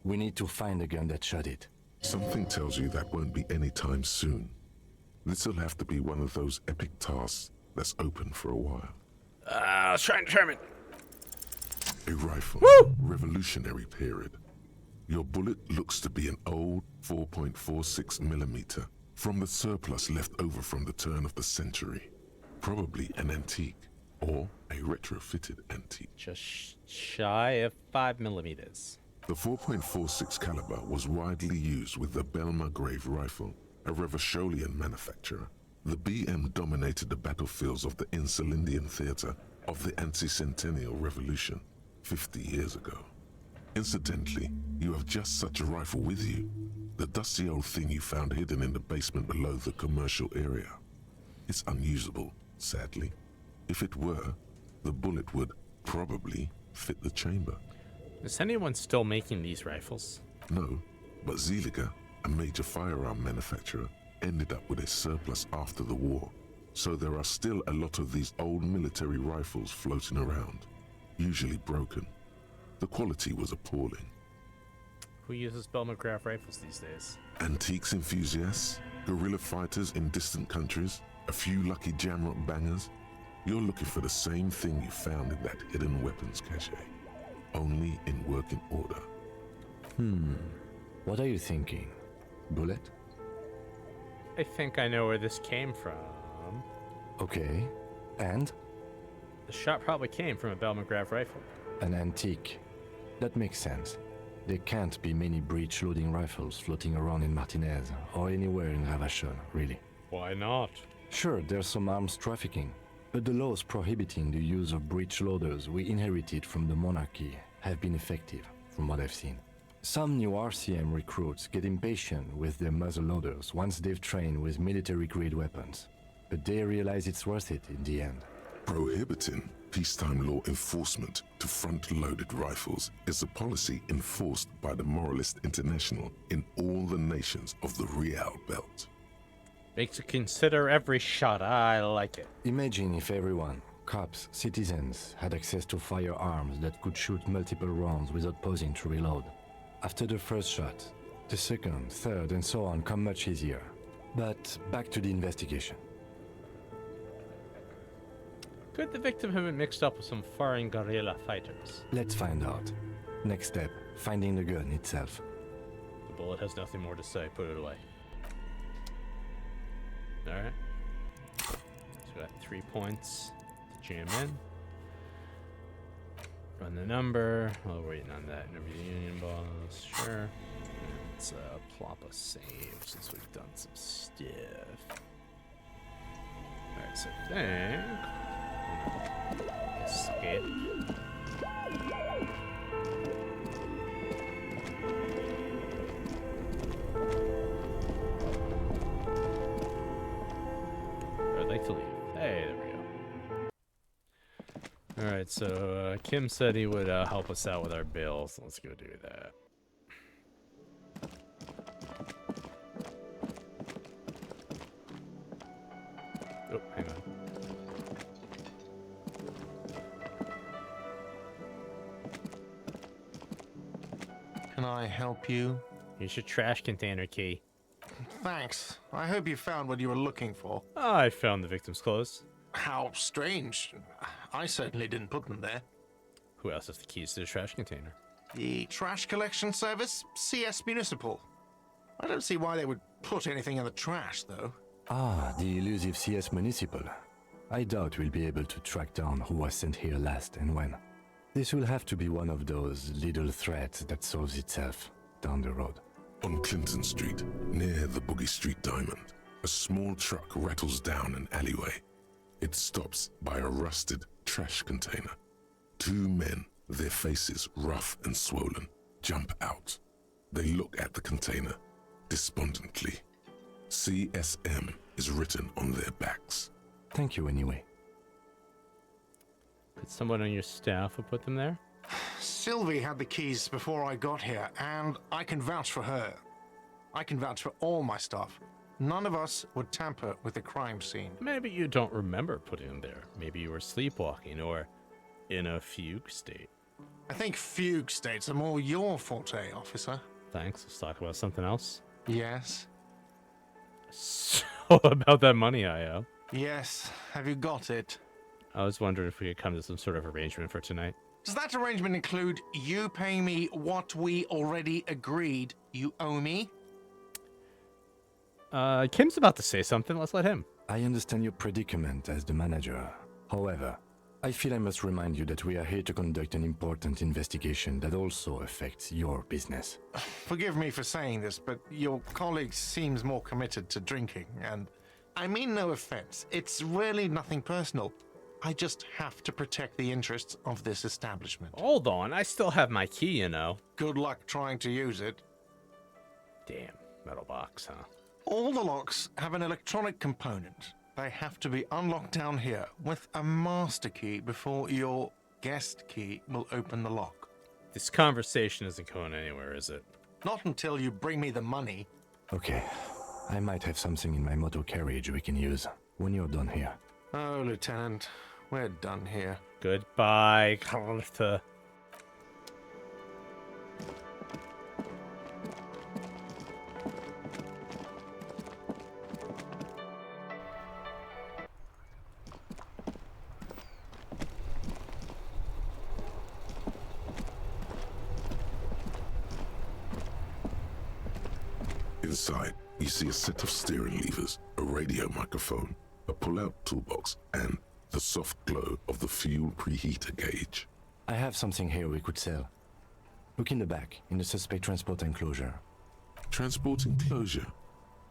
We need to find the gun that shot it. Something tells you that won't be anytime soon. This'll have to be one of those epic tasks that's open for a while. Let's try and determine. A rifle. Woo! Revolutionary period. Your bullet looks to be an old 4.46 millimeter from the surplus left over from the turn of the century. Probably an antique or a retrofitted antique. Just shy of 5 millimeters. The 4.46 caliber was widely used with the Belmargrave rifle, a Revacholian manufacturer. The BM dominated the battlefields of the Insulindian theater of the anti-centennial revolution 50 years ago. Incidentally, you have just such a rifle with you. The dusty old thing you found hidden in the basement below the commercial area. It's unusable, sadly. If it were, the bullet would probably fit the chamber. Is anyone still making these rifles? No, but Zeliger, a major firearm manufacturer, ended up with a surplus after the war. So there are still a lot of these old military rifles floating around, usually broken. The quality was appalling. Who uses Belmograph rifles these days? Antiques enthusiasts, guerrilla fighters in distant countries, a few lucky jamrock bangers. You're looking for the same thing you found in that hidden weapons cache, only in working order. What are you thinking? Bullet? I think I know where this came from. Okay. And? The shot probably came from a Belmograph rifle. An antique. That makes sense. There can't be many breech-loading rifles floating around in Martinez or anywhere in Ravachol, really. Why not? Sure, there's some arms trafficking, but the laws prohibiting the use of breech loaders we inherited from the monarchy have been effective, from what I've seen. Some new RCM recruits get impatient with their muzzle loaders once they've trained with military-grade weapons, but they realize it's worth it in the end. Prohibiting peacetime law enforcement to front-loaded rifles is a policy enforced by the Moralist International in all the nations of the Real Belt. Makes you consider every shot. I like it. Imagine if everyone, cops, citizens had access to firearms that could shoot multiple rounds without pausing to reload. After the first shot, the second, third, and so on come much easier. But back to the investigation. Could the victim have been mixed up with some foreign guerrilla fighters? Let's find out. Next step, finding the gun itself. The bullet has nothing more to say. Put it away. Alright. So we got 3 points to jam in. Run the number. While we're waiting on that. Interview the union boss. Sure. And let's plop a save since we've done some stuff. Alright, so I think escape. I'd like to leave. Hey, there we go. Alright, so Kim said he would help us out with our bills. So let's go do that. Oh, hang on. Can I help you? Here's your trash container key. Thanks. I hope you found what you were looking for. I found the victim's clothes. How strange. I certainly didn't put them there. Who else has the keys to the trash container? The trash collection service? CS Municipal. I don't see why they would put anything in the trash, though. Ah, the elusive CS Municipal. I doubt we'll be able to track down who was sent here last and when. This will have to be one of those little threats that solves itself down the road. On Clinton Street, near the Boogie Street Diamond, a small truck rattles down an alleyway. It stops by a rusted trash container. 2 men, their faces rough and swollen, jump out. They look at the container despondently. CSM is written on their backs. Thank you anyway. Could someone on your staff have put them there? Sylvie had the keys before I got here, and I can vouch for her. I can vouch for all my staff. None of us would tamper with the crime scene. Maybe you don't remember putting them there. Maybe you were sleepwalking or in a fugue state. I think fugue states are more your forte, officer. Thanks. Let's talk about something else. Yes? So about that money I owe. Yes. Have you got it? I was wondering if we could come to some sort of arrangement for tonight. Does that arrangement include you paying me what we already agreed you owe me? Kim's about to say something. Let's let him. I understand your predicament as the manager. However, I feel I must remind you that we are here to conduct an important investigation that also affects your business. Forgive me for saying this, but your colleague seems more committed to drinking, and I mean no offense. It's really nothing personal. I just have to protect the interests of this establishment. Hold on. I still have my key, you know. Good luck trying to use it. Damn. Metal box, huh? All the locks have an electronic component. They have to be unlocked down here with a master key before your guest key will open the lock. This conversation isn't going anywhere, is it? Not until you bring me the money. Okay, I might have something in my motor carriage we can use when you're done here. Oh, Lieutenant, we're done here. Goodbye, Carter. Inside, you see a set of steering levers, a radio microphone, a pull-out toolbox, and the soft glow of the fuel preheater gauge. I have something here we could sell. Look in the back, in the suspect transport enclosure. Transport enclosure?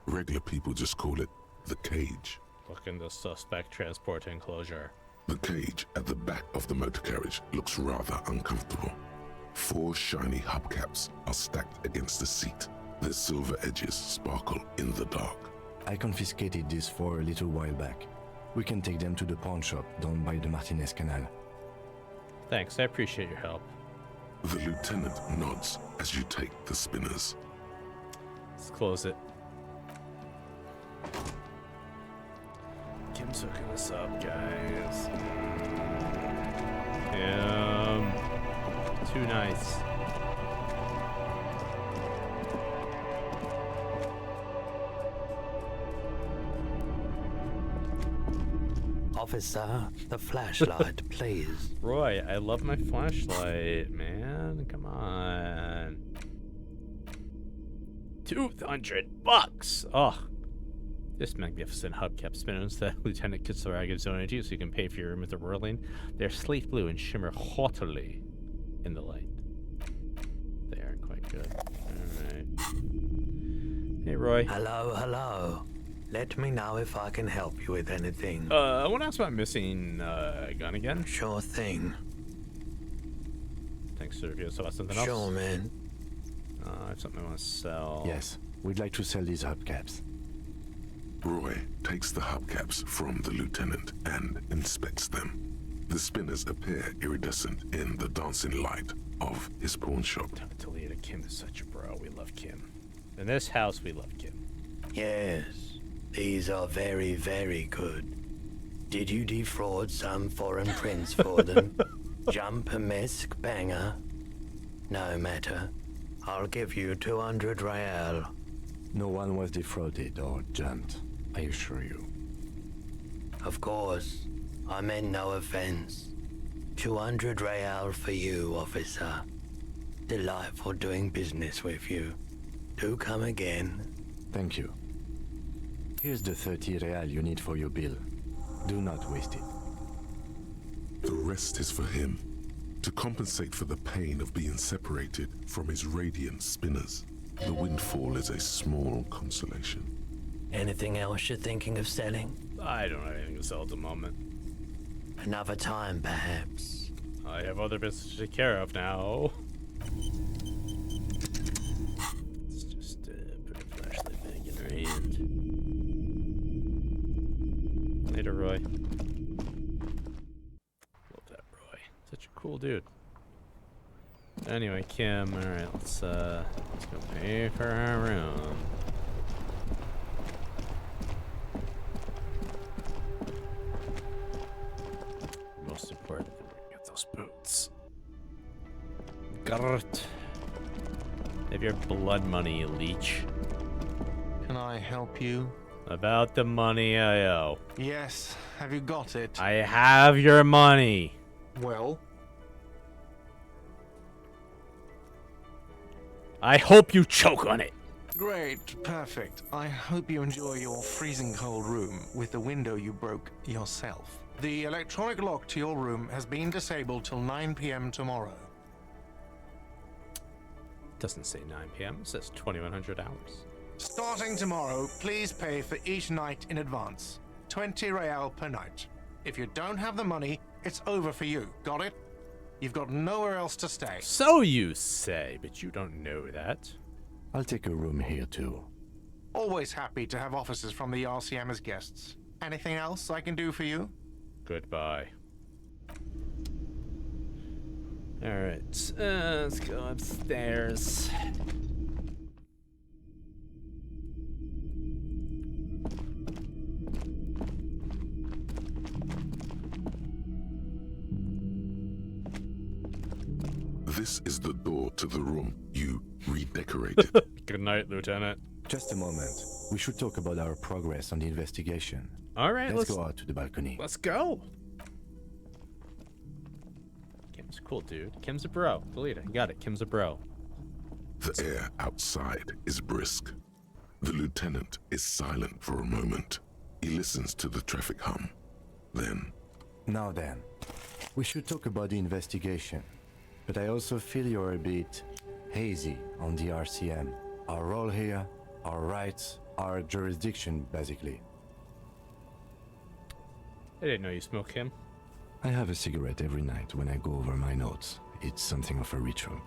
Regular people just call it the cage. Look in the suspect transport enclosure. The cage at the back of the motor carriage looks rather uncomfortable. 4 shiny hubcaps are stacked against the seat. Their silver edges sparkle in the dark. I confiscated these 4 a little while back. We can take them to the pawn shop down by the Martinez Canal. Thanks, I appreciate your help. The lieutenant nods as you take the spinners. Let's close it. Kim's hooking us up, guys. Kim. Too nice. Officer, the flashlight, please. Roy, I love my flashlight, man. Come on. $200. Oh. This magnificent hubcap spins the Lieutenant Kitsuraga's own energy so you can pay for your room at the whirling. They're slate blue and shimmer haughtily in the light. They are quite good. Alright. Hey, Roy. Hello, hello. Let me know if I can help you with anything. I want to ask about missing gun again. Sure thing. Thanks, Sergio. So, something else? Sure, man. I have something I want to sell. Yes, we'd like to sell these hubcaps. Roy takes the hubcaps from the lieutenant and inspects them. The spinners appear iridescent in the dancing light of his pawn shop. Toledo, Kim is such a bro. We love Kim. In this house, we love Kim. Yes, these are very, very good. Did you defraud some foreign prince for them? Jump-a-mesque banger? No matter. I'll give you 200 real. No one was defrauded or jumped, I assure you. Of course. I meant no offense. 200 real for you, officer. Delightful doing business with you. Do come again. Thank you. Here's the 30 real you need for your bill. Do not waste it. The rest is for him, to compensate for the pain of being separated from his radiant spinners. The windfall is a small consolation. Anything else you're thinking of selling? I don't have anything to sell at the moment. Another time, perhaps. I have other business to take care of now. Let's just put a flashlight back in her hand. Later, Roy. Love that Roy. Such a cool dude. Anyway, Kim, alright, let's go pay for our room. Most important, get those boots. Gert. Have your blood money, you leech. Can I help you? About the money I owe. Yes. Have you got it? I have your money. Well, I hope you choke on it. great. Perfect. I hope you enjoy your freezing cold room with the window you broke yourself. The electronic lock to your room has been disabled till 9 p.m. tomorrow. Doesn't say 9 p.m. It says 2100 hours. Starting tomorrow, please pay for each night in advance. 20 real per night. If you don't have the money, it's over for you. Got it? You've got nowhere else to stay. So you say, but you don't know that. I'll take a room here too. Always happy to have officers from the RCM as guests. Anything else I can do for you? Goodbye. Alright, let's go upstairs. This is the door to the room you redecorated. Good night, Lieutenant. Just a moment. We should talk about our progress on the investigation. Alright, Let's go out to the balcony. Let's go. Kim's a cool dude. Kim's a bro. Toledo, you got it. Kim's a bro. The air outside is brisk. The lieutenant is silent for a moment. He listens to the traffic hum. Then, Now then, we should talk about the investigation. But I also feel you're a bit hazy on the RCM. Our role here, our rights, our jurisdiction, basically. I didn't know you smoke, Kim. I have a cigarette every night when I go over my notes. It's something of a ritual.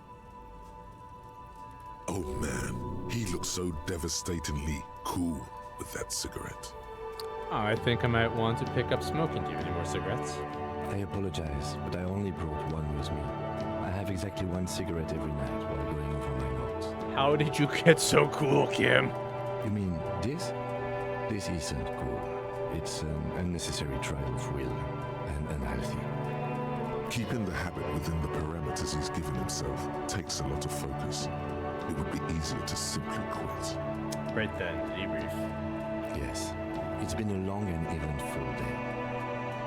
oh man, he looks so devastatingly cool with that cigarette. Oh, I think I might want to pick up smoking. Do you have any more cigarettes? I apologize, but I only brought one with me. I have exactly one cigarette every night while going over my notes. How did you get so cool, Kim? You mean this? This isn't cool. It's an unnecessary trial of will and unhealthy. Keeping the habit within the parameters he's given himself takes a lot of focus. It would be easier to simply quit. Right then, debrief. Yes, it's been a long and eventful day.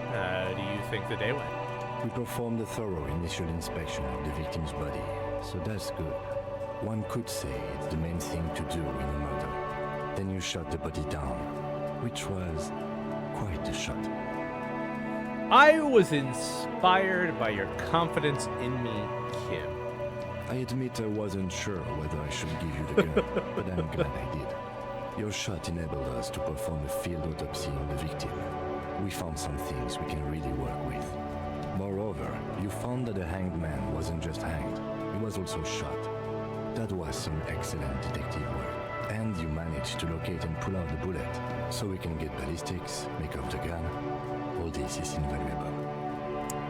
How do you think the day went? We performed a thorough initial inspection of the victim's body, so that's good. One could say it's the main thing to do in a murder. Then you shot the body down, which was quite a shot. I was inspired by your confidence in me, Kim. I admit I wasn't sure whether I should give you the gun, but I'm glad I did. Your shot enabled us to perform a field autopsy on the victim. We found some things we can really work with. Moreover, you found that the hanged man wasn't just hanged, he was also shot. That was some excellent detective work. And you managed to locate and pull out the bullet, so we can get ballistics, make up the gun. All this is invaluable.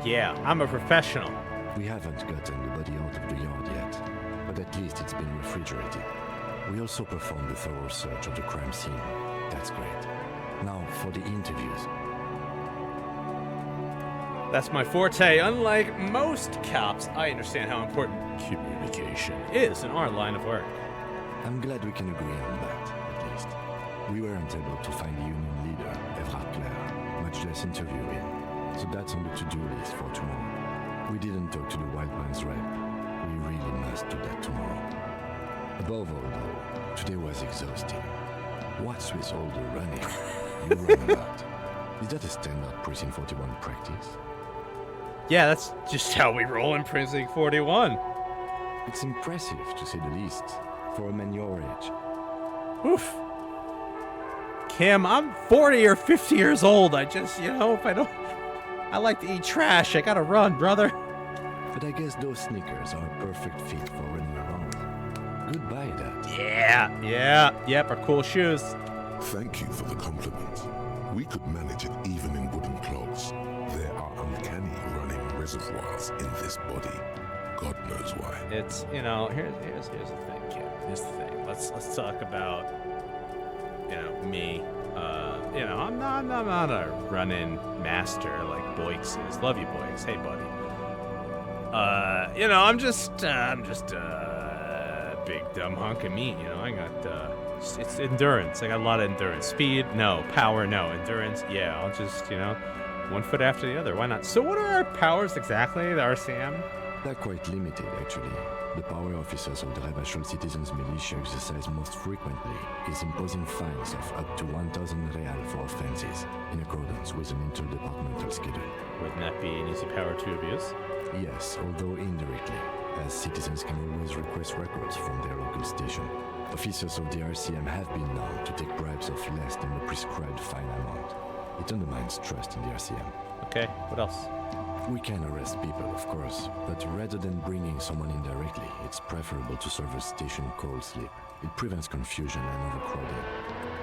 Yeah, I'm a professional. We haven't gotten the body out of the yard yet, but at least it's been refrigerated. We also performed a thorough search of the crime scene. That's great. Now for the interviews. That's my forte. Unlike most cops, I understand how important communication is in our line of work. I'm glad we can agree on that, at least. We weren't able to find the union leader, Everard Clare, much less interview him, so that's on the to-do list for tomorrow. We didn't talk to the Wildlands rep. We really must do that tomorrow. Above all, though, today was exhausting. What's with all the running? You run a lot. Is that a standard Precinct 41 practice? Yeah, that's just how we roll in Precinct 41. It's impressive, to say the least, for a man your age. Oof. Kim, I'm 40 or 50 years old. I just, if I don't... I like to eat trash. I gotta run, brother. But I guess those sneakers are a perfect fit for running around. Goodbye, Dad. Yep, our cool shoes. Thank you for the compliment. We could manage it even in wooden clogs. There are uncanny running reservoirs in this body. God knows why. It's, here's the thing, Kim. Here's the thing. Let's talk about, me. I'm not a running master like Boyks is. Love you, Boyks. Hey, buddy. I'm just a big dumb hunk of meat. I got, it's endurance. I got a lot of endurance. Speed, no. Power, no. Endurance, yeah. I'll just, one foot after the other. Why not? So what are our powers exactly, the RCM? They're quite limited, actually. The power officers of the Ravachol Citizens Militia exercise most frequently is imposing fines of up to 1,000 real for offenses, in accordance with an interdepartmental schedule. Wouldn't that be an easy power to abuse? Yes, although indirectly, as citizens can always request records from their local station. Officers of the RCM have been known to take bribes of less than the prescribed fine amount. It undermines trust in the RCM. Okay, what else? We can arrest people, of course, but rather than bringing someone in directly, it's preferable to serve a station cold sleep. It prevents confusion and overcrowding.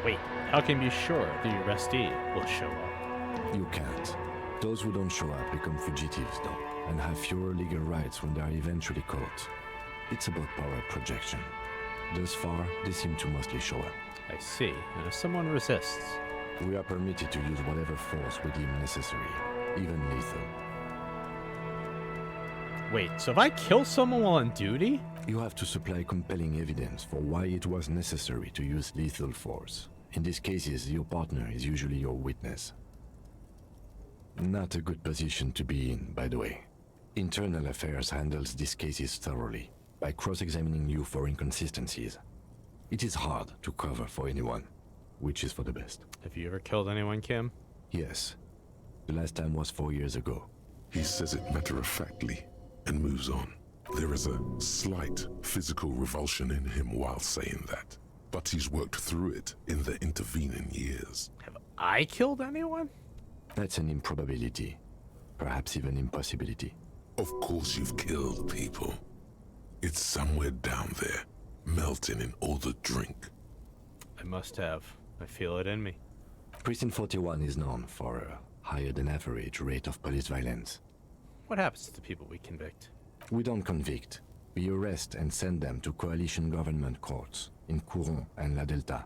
Wait, how can you be sure the arrestee will show up? You can't. Those who don't show up become fugitives, though, and have fewer legal rights when they are eventually caught. It's about power projection. Thus far, they seem to mostly show up. I see. And if someone resists? We are permitted to use whatever force we deem necessary, even lethal. Wait, so if I kill someone while on duty? You have to supply compelling evidence for why it was necessary to use lethal force. In these cases, your partner is usually your witness. Not a good position to be in, by the way. Internal Affairs handles these cases thoroughly, by cross-examining you for inconsistencies. It is hard to cover for anyone, which is for the best. Have you ever killed anyone, Kim? Yes. The last time was 4 years ago. He says it matter-of-factly and moves on. There is a slight physical revulsion in him while saying that, but he's worked through it in the intervening years. Have I killed anyone? That's an improbability. Perhaps even impossibility. Of course you've killed people. It's somewhere down there, melting in all the drink. I must have. I feel it in me. Precinct 41 is known for a higher than average rate of police violence. What happens to the people we convict? We don't convict. We arrest and send them to coalition government courts in Couron and La Delta.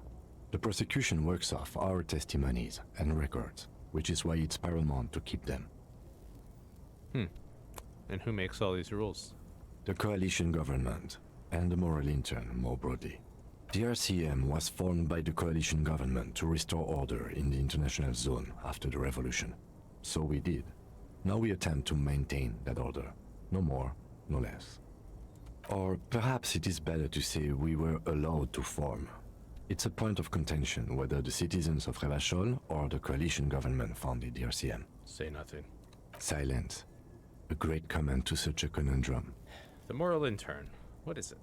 The prosecution works off our testimonies and records, which is why it's paramount to keep them. And who makes all these rules? The coalition government, and the moral intern more broadly. The RCM was formed by the coalition government to restore order in the international zone after the revolution. So we did. Now we attempt to maintain that order. No more, no less. Or perhaps it is better to say we were allowed to form. It's a point of contention whether the citizens of Revachol or the coalition government founded the RCM. Say nothing. Silence. A great comment to such a conundrum. The Moral Intern. What is it?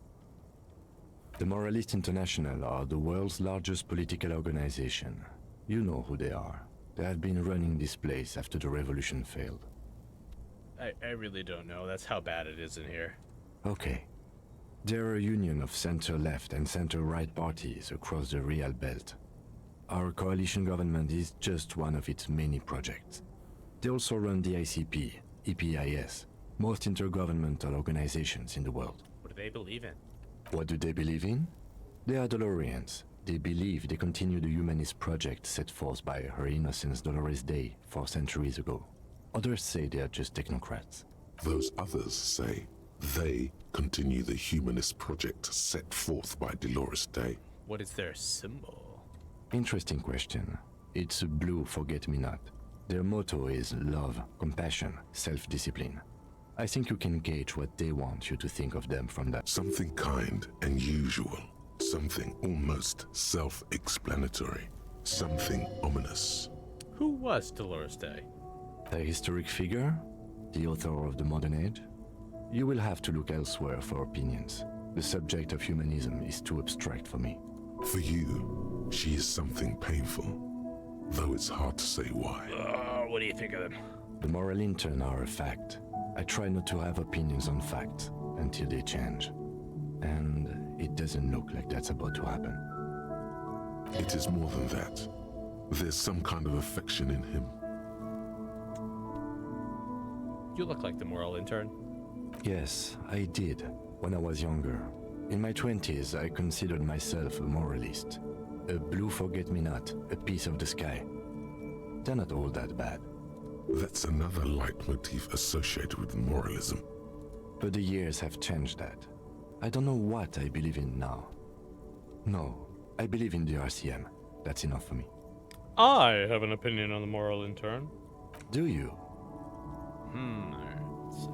The Moralist International are the world's largest political organization. You know who they are. They have been running this place after the revolution failed. I really don't know. That's how bad it is in here. Okay. They're a union of center-left and center-right parties across the Real Belt. Our coalition government is just one of its many projects. They also run the ICP, EPIS, most intergovernmental organizations in the world. What do they believe in? What do they believe in? They are Dolorians. They believe they continue the humanist project set forth by Her Innocence Dolores Day 4 centuries ago. Others say they are just technocrats. Those others say they continue the humanist project set forth by Dolores Day. What is their symbol? Interesting question. It's a blue forget-me-not. Their motto is love, compassion, self-discipline. I think you can gauge what they want you to think of them from that. Something kind and usual. Something almost self-explanatory. Something ominous. Who was Dolores Day? A historic figure? The author of the modern age? You will have to look elsewhere for opinions. The subject of humanism is too abstract for me. For you, she is something painful, though it's hard to say why. What do you think of them? The moral intern are a fact. I try not to have opinions on facts until they change. And it doesn't look like that's about to happen. It is more than that. There's some kind of affection in him. You look like the Moral Intern. Yes, I did, when I was younger. In my 20s, I considered myself a moralist. A blue forget-me-not, a piece of the sky. They're not all that bad. That's another leitmotif associated with moralism. But the years have changed that. I don't know what I believe in now. No, I believe in the RCM. That's enough for me. I have an opinion on the Moral Intern. Do you? Alright, let's see.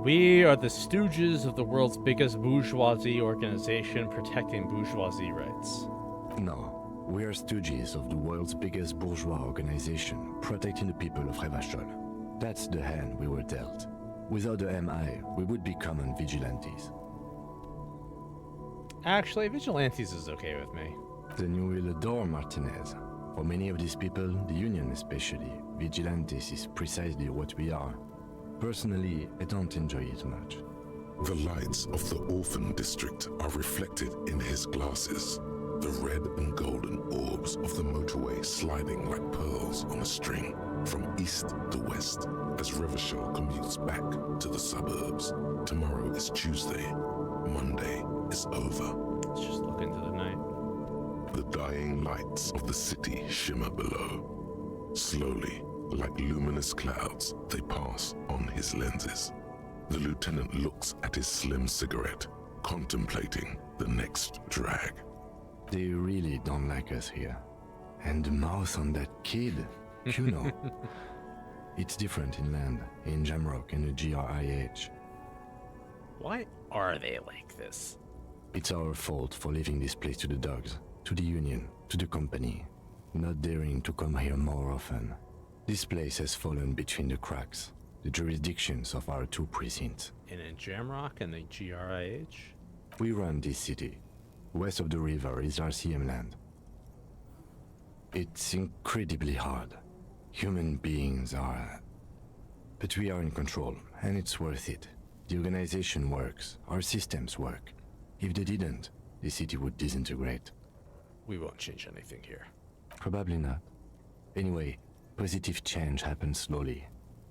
We are the stooges of the world's biggest bourgeoisie organization protecting bourgeoisie rights. No, we are stooges of the world's biggest bourgeois organization protecting the people of Revachol. That's the hand we were dealt. Without the MI, we would be common vigilantes. Actually, vigilantes is okay with me. Then you will adore Martinez. For many of these people, the Union especially, vigilantes is precisely what we are. Personally, I don't enjoy it much. The lights of the orphan district are reflected in his glasses. The red and golden orbs of the motorway sliding like pearls on a string from east to west as Revachol commutes back to the suburbs. Tomorrow is Tuesday. Monday is over. Let's just look into the night. The dying lights of the city shimmer below. Slowly, like luminous clouds, they pass on his lenses. The lieutenant looks at his slim cigarette, contemplating the next drag. They really don't like us here. And the mouth on that kid, you know. It's different in land, in Jamrock and the GRIH. Why are they like this? It's our fault for leaving this place to the dogs, to the Union, to the company, not daring to come here more often. This place has fallen between the cracks, the jurisdictions of our 2 precincts. And in Jamrock and the GRIH? We run this city. West of the river is RCM land. It's incredibly hard. Human beings are... But we are in control, and it's worth it. The organization works, our systems work. If they didn't, the city would disintegrate. We won't change anything here. Probably not. Anyway, positive change happens slowly.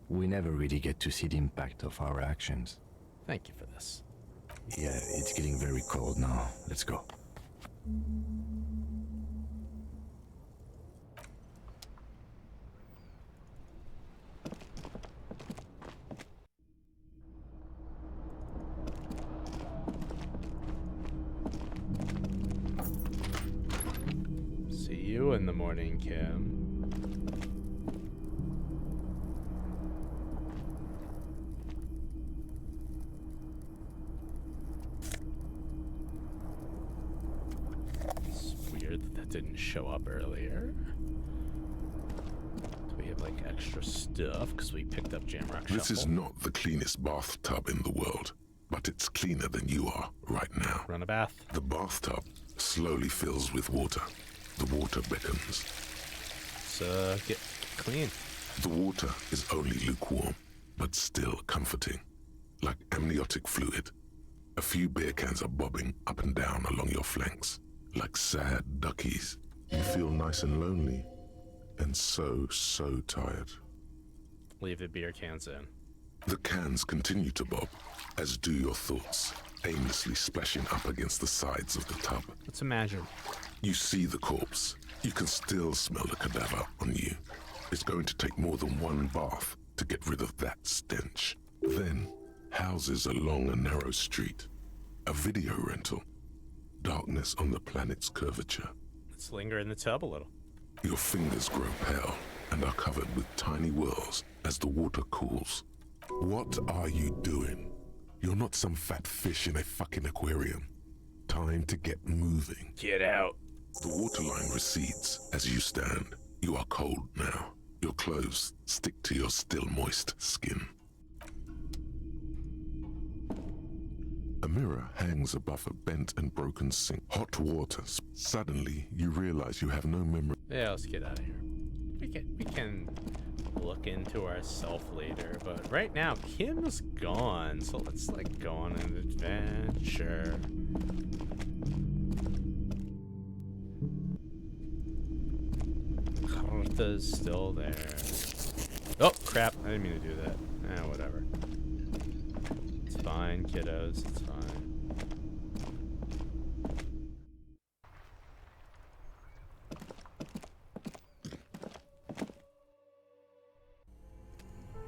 We never really get to see the impact of our actions. Thank you for this. Yeah, it's getting very cold now. Let's go. morning, Kim. It's weird that didn't show up earlier. Do we have like extra stuff? Because we picked up Jamrock Shuffle. This is not the cleanest bathtub in the world, but it's cleaner than you are right now. Run a bath. The bathtub slowly fills with water. The water beckons. Let's get clean. The water is only lukewarm, but still comforting. Like amniotic fluid. A few beer cans are bobbing up and down along your flanks, like sad duckies. You feel nice and lonely, and so tired. Leave the beer cans in. The cans continue to bob, as do your thoughts, aimlessly splashing up against the sides of the tub. Let's imagine. You see the corpse. You can still smell the cadaver on you. It's going to take more than one bath to get rid of that stench. Then, houses along a narrow street. A video rental. Darkness on the planet's curvature. Let's linger in the tub a little. Your fingers grow pale and are covered with tiny whirls as the water cools. What are you doing? You're not some fat fish in a fucking aquarium. Time to get moving. Get out. The waterline recedes as you stand. You are cold now. Your clothes stick to your still moist skin. A mirror hangs above a bent and broken sink. Hot water. Suddenly, you realize you have no memory. Yeah, let's get out of here. We can look into ourselves later, but right now Kim's gone, so let's like go on an adventure. Carta's still there. Oh crap! I didn't mean to do that. Whatever. It's fine, kiddos. It's fine.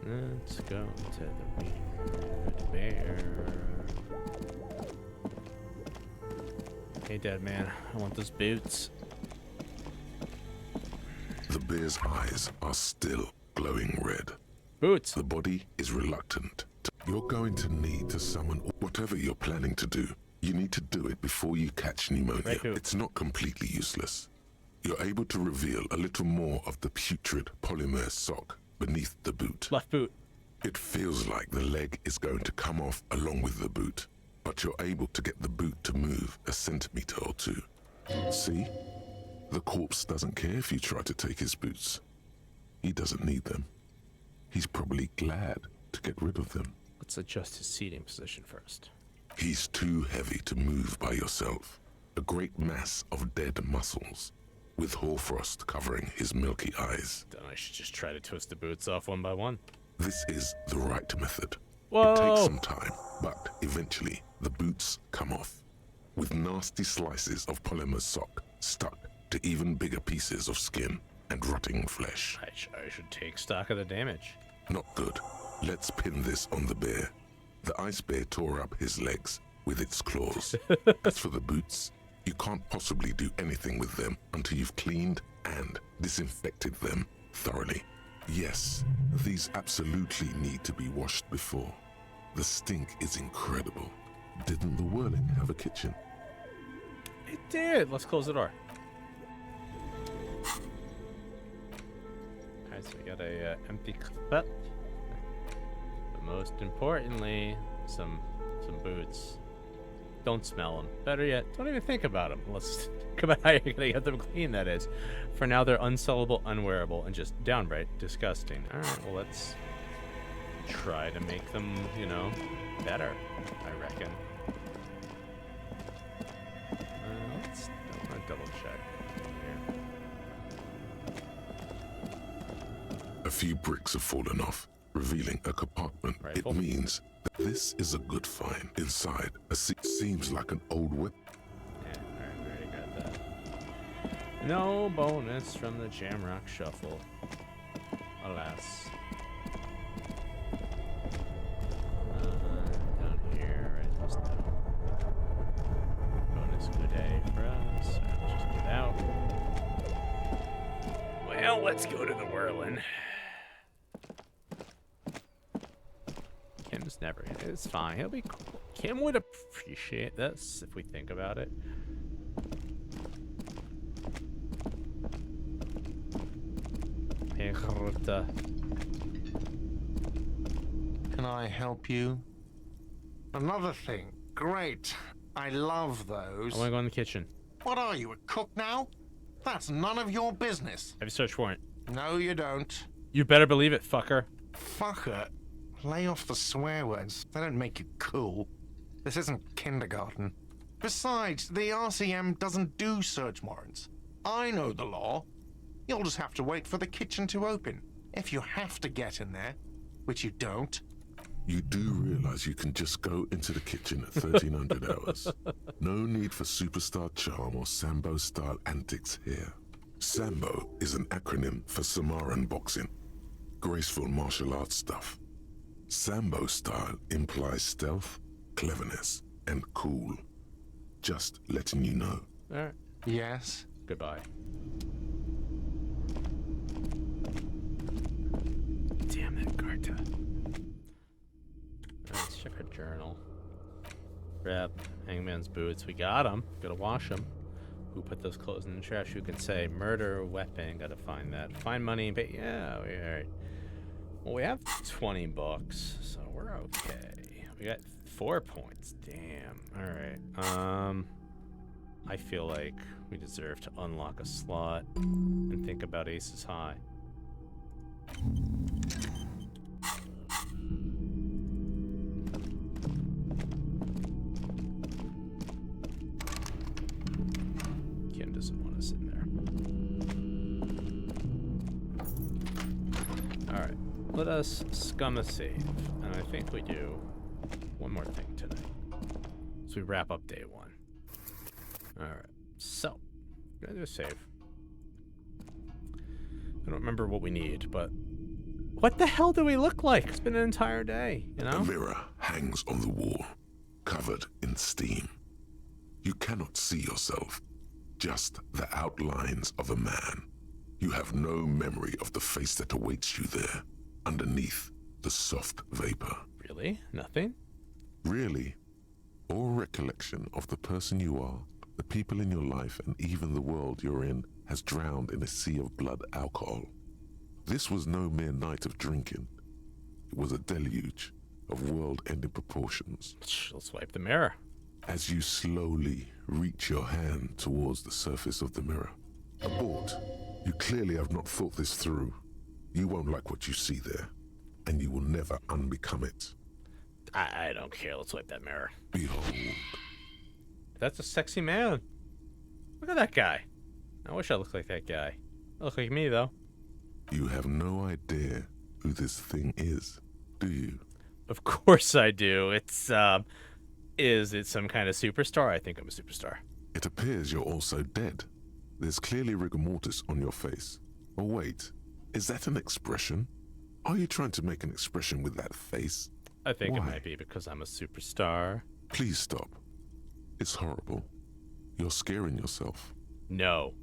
Let's go to the weird bear. Hey, dead man, I want those boots. The bear's eyes are still glowing red. Boots. The body is reluctant. You're going to need to summon whatever you're planning to do. You need to do it before you catch pneumonia. Right, it's not completely useless. You're able to reveal a little more of the putrid polymer sock beneath the boot. Left boot. It feels like the leg is going to come off along with the boot, but you're able to get the boot to move a centimeter or two. See? The corpse doesn't care if you try to take his boots. He doesn't need them. He's probably glad to get rid of them. Let's adjust his seating position first. He's too heavy to move by yourself. A great mass of dead muscles, with hoarfrost covering his milky eyes. Then I should just try to twist the boots off one by one. This is the right method. Whoa! It takes some time, but eventually the boots come off, with nasty slices of polymer sock stuck to even bigger pieces of skin and rotting flesh. I should take stock of the damage. Not good. Let's pin this on the bear. The ice bear tore up his legs with its claws. As for the boots, you can't possibly do anything with them until you've cleaned and disinfected them thoroughly. Yes, these absolutely need to be washed before. The stink is incredible. Didn't the Whirling have a kitchen? It did. Let's close the door. Alright, so we got a empty cup. But most importantly, some boots. Don't smell them. Better yet, don't even think about them. Let's think about how you're gonna get them clean, that is. For now, they're unsellable, unwearable, and just downright disgusting. Alright, well, let's try to make them, you know, better, I reckon. Let's double check here. A few bricks have fallen off, revealing a compartment. Rifle. It means that this is a good find. Inside, seems like an old whip. Yeah, alright, we already got that. No bonus from the Jamrock Shuffle. Alas. Down here, right? There's no bonus good day for us. Alright, let's just get out. Well, let's go to the whirling. Kim's never in it. It's fine. He'll be cool. Kim would appreciate this if we think about it. Can I help you? Another thing. Great. I love those. I want to go in the kitchen. What are you, a cook now? That's none of your business. Have a search warrant. No, you don't. You better believe it, fucker. Fucker. Lay off the swear words. They don't make you cool. This isn't kindergarten. Besides, the RCM doesn't do search warrants. I know the law. You'll just have to wait for the kitchen to open. If you have to get in there, which you don't. You do realize you can just go into the kitchen at 1300 hours. No need for superstar charm or Sambo-style antics here. Sambo is an acronym for Samaran boxing. Graceful martial arts stuff. Sambo style implies stealth, cleverness, and cool. Just letting you know. Alright. Yes? Goodbye. Damn it, Carta. Let's check our journal. Rep, Hangman's boots. We got them. Gotta wash them. Who put those clothes in the trash? Who can say murder, weapon? Gotta find that. Find money, but yeah, alright. Well, we have 20 bucks, so we're okay. We got 4 points. Damn. Alright. I feel like we deserve to unlock a slot and think about Aces High. Kim doesn't want us in there. Alright. Let us scum a save. And I think we do one more thing tonight. So we wrap up day 1. Alright. So, we're gonna do a save. I don't remember what we need, but what the hell do we look like? It's been an entire day, you know? A mirror hangs on the wall, covered in steam. You cannot see yourself, just the outlines of a man. You have no memory of the face that awaits you there, underneath the soft vapor. Really? Nothing? Really? All recollection of the person you are, the people in your life, and even the world you're in has drowned in a sea of blood alcohol. This was no mere night of drinking. It was a deluge of world-ending proportions. Let's wipe the mirror. As you slowly reach your hand towards the surface of the mirror. Abort. You clearly have not thought this through. You won't like what you see there, and you will never unbecome it. I don't care. Let's wipe that mirror. Behold. That's a sexy man. Look at that guy. I wish I looked like that guy. I look like me, though. You have no idea who this thing is, do you? Of course I do. It's, is it some kind of superstar? I think I'm a superstar. It appears you're also dead. There's clearly rigor mortis on your face. Oh wait, is that an expression? Are you trying to make an expression with that face? I think Why? it might be because I'm a superstar. Please stop. It's horrible. You're scaring yourself. No.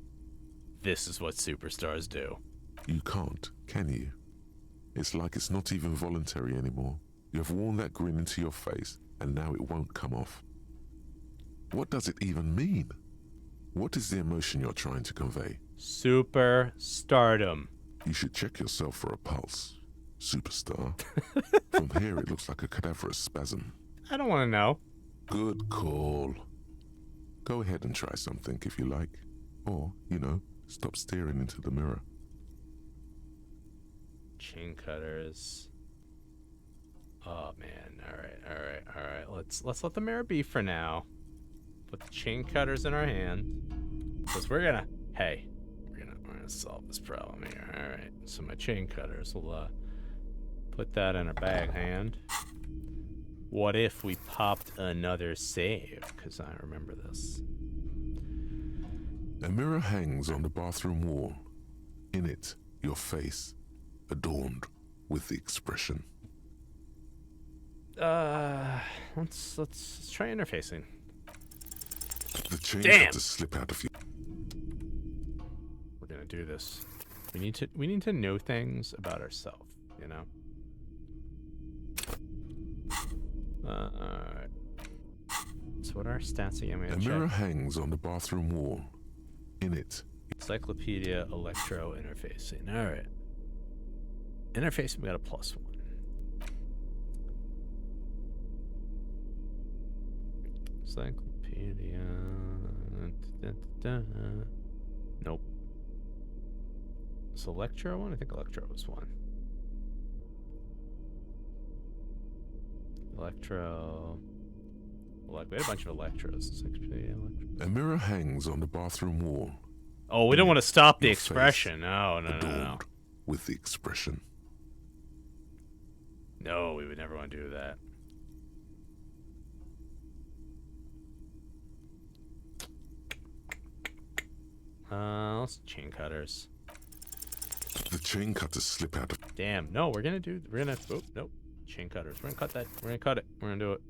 This is what superstars do. You can't, can you? It's like it's not even voluntary anymore. You have worn that grin into your face, and now it won't come off. What does it even mean? What is the emotion you're trying to convey? Superstardom. You should check yourself for a pulse, superstar. From here, it looks like a cadaverous spasm. I don't want to know. Good call. Go ahead and try something if you like. Or, you know, stop staring into the mirror. Chain cutters. Oh man, alright. Let's let the mirror be for now. Put the chain cutters in our hand. Because we're gonna solve this problem here. Alright. So my chain cutters, we'll put that in our bag hand. What if we popped another save? Because I remember this. A mirror hangs on the bathroom wall. In it, your face, adorned with the expression. Let's try interfacing. The chains Damn. have to slip out of you. We're gonna do this. We need to know things about ourselves, you know? Alright. So what are our stats again? A mirror hangs on the bathroom wall. In it, Encyclopedia, electro, interfacing. Alright. Interfacing, we got a +1. Encyclopedia. Nope. Is electro one? I think electro was one. Electro. We had a bunch of electros. Encyclopedia, electro. a mirror hangs on the bathroom wall. Oh, we don't want to stop the Your expression. face No. adorned with the expression. No, we would never want to do that. Let's chain cutters. The chain cutters slip out of. Damn. No, we're gonna. Oh, nope. Chain cutters. We're gonna cut that. We're gonna cut it. We're gonna do it.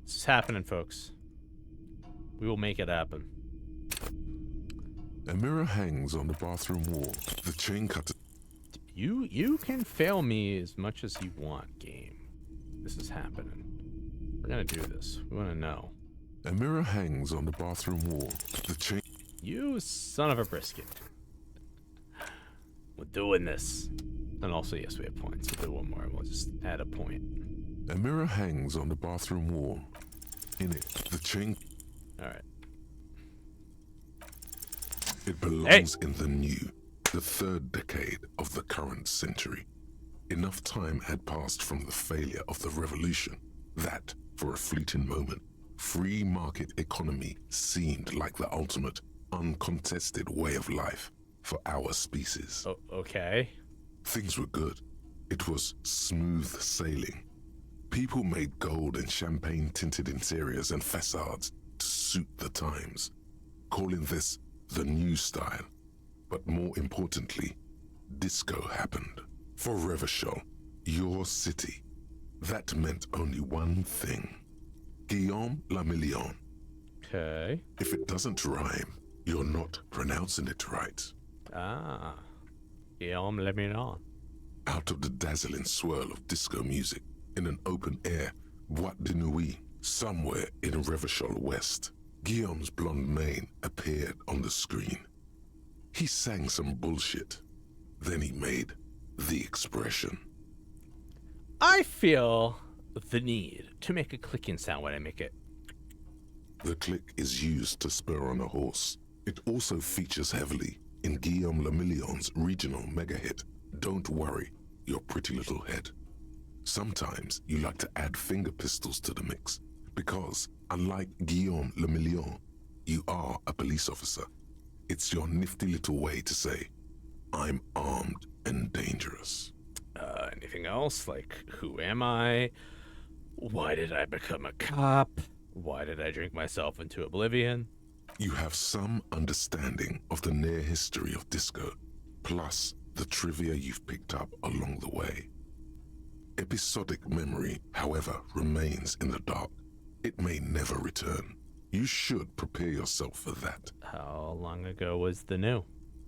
This is happening, folks. We will make it happen. A mirror hangs on the bathroom wall. The chain cutter. You can fail me as much as you want, game. This is happening. We're gonna do this. We wanna know. A mirror hangs on the bathroom wall. The chain. You son of a brisket. We're doing this. And also, yes, we have points. We'll do one more and we'll just add a point. A mirror hangs on the bathroom wall. In it, the chain. Alright. It belongs in the new, the third decade of the current century. Enough time had passed from the failure of the revolution that, for a fleeting moment, free market economy seemed like the ultimate, uncontested way of life for our species. Oh, okay. Things were good. It was smooth sailing. People made gold and champagne-tinted interiors and facades to suit the times, calling this the new style. But more importantly, disco happened. For Revachol, your city, that meant only one thing. Guillaume le Million. Okay. If it doesn't rhyme, you're not pronouncing it right. Ah. Guillaume le Million. Out of the dazzling swirl of disco music, in an open-air boîte de nuit, somewhere in Revachol West, Guillaume's blonde mane appeared on the screen. He sang some bullshit. Then he made the expression. I feel the need to make a clicking sound when I make it. The click is used to spur on a horse. It also features heavily in Guillaume le Million's regional mega hit, Don't Worry, Your Pretty Little Head. Sometimes you like to add finger pistols to the mix, because, unlike Guillaume le Million, you are a police officer. It's your nifty little way to say, I'm armed and dangerous. Anything else? Like, who am I? Why did I become a cop? Why did I drink myself into oblivion? You have some understanding of the near history of disco, plus the trivia you've picked up along the way. Episodic memory, however, remains in the dark. It may never return. You should prepare yourself for that. How long ago was the new?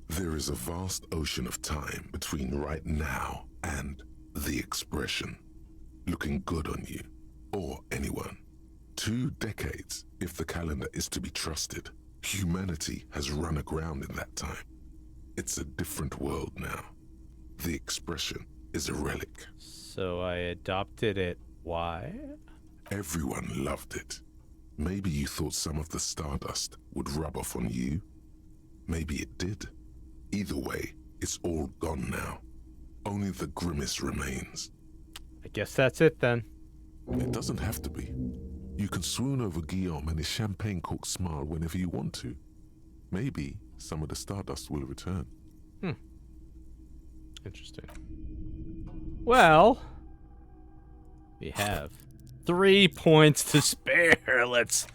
There is a vast ocean of time between right now and the expression. Looking good on you, or anyone. 2 decades, if the calendar is to be trusted. Humanity has run aground in that time. It's a different world now. The expression is a relic. So I adopted it. Why? Everyone loved it. Maybe you thought some of the stardust would rub off on you. Maybe it did. Either way, it's all gone now. Only the grimace remains. I guess that's it then. It doesn't have to be. You can swoon over Guillaume and his champagne-corked smile whenever you want to. Maybe some of the stardust will return. Interesting. Well, we have 3 points to spare. Let's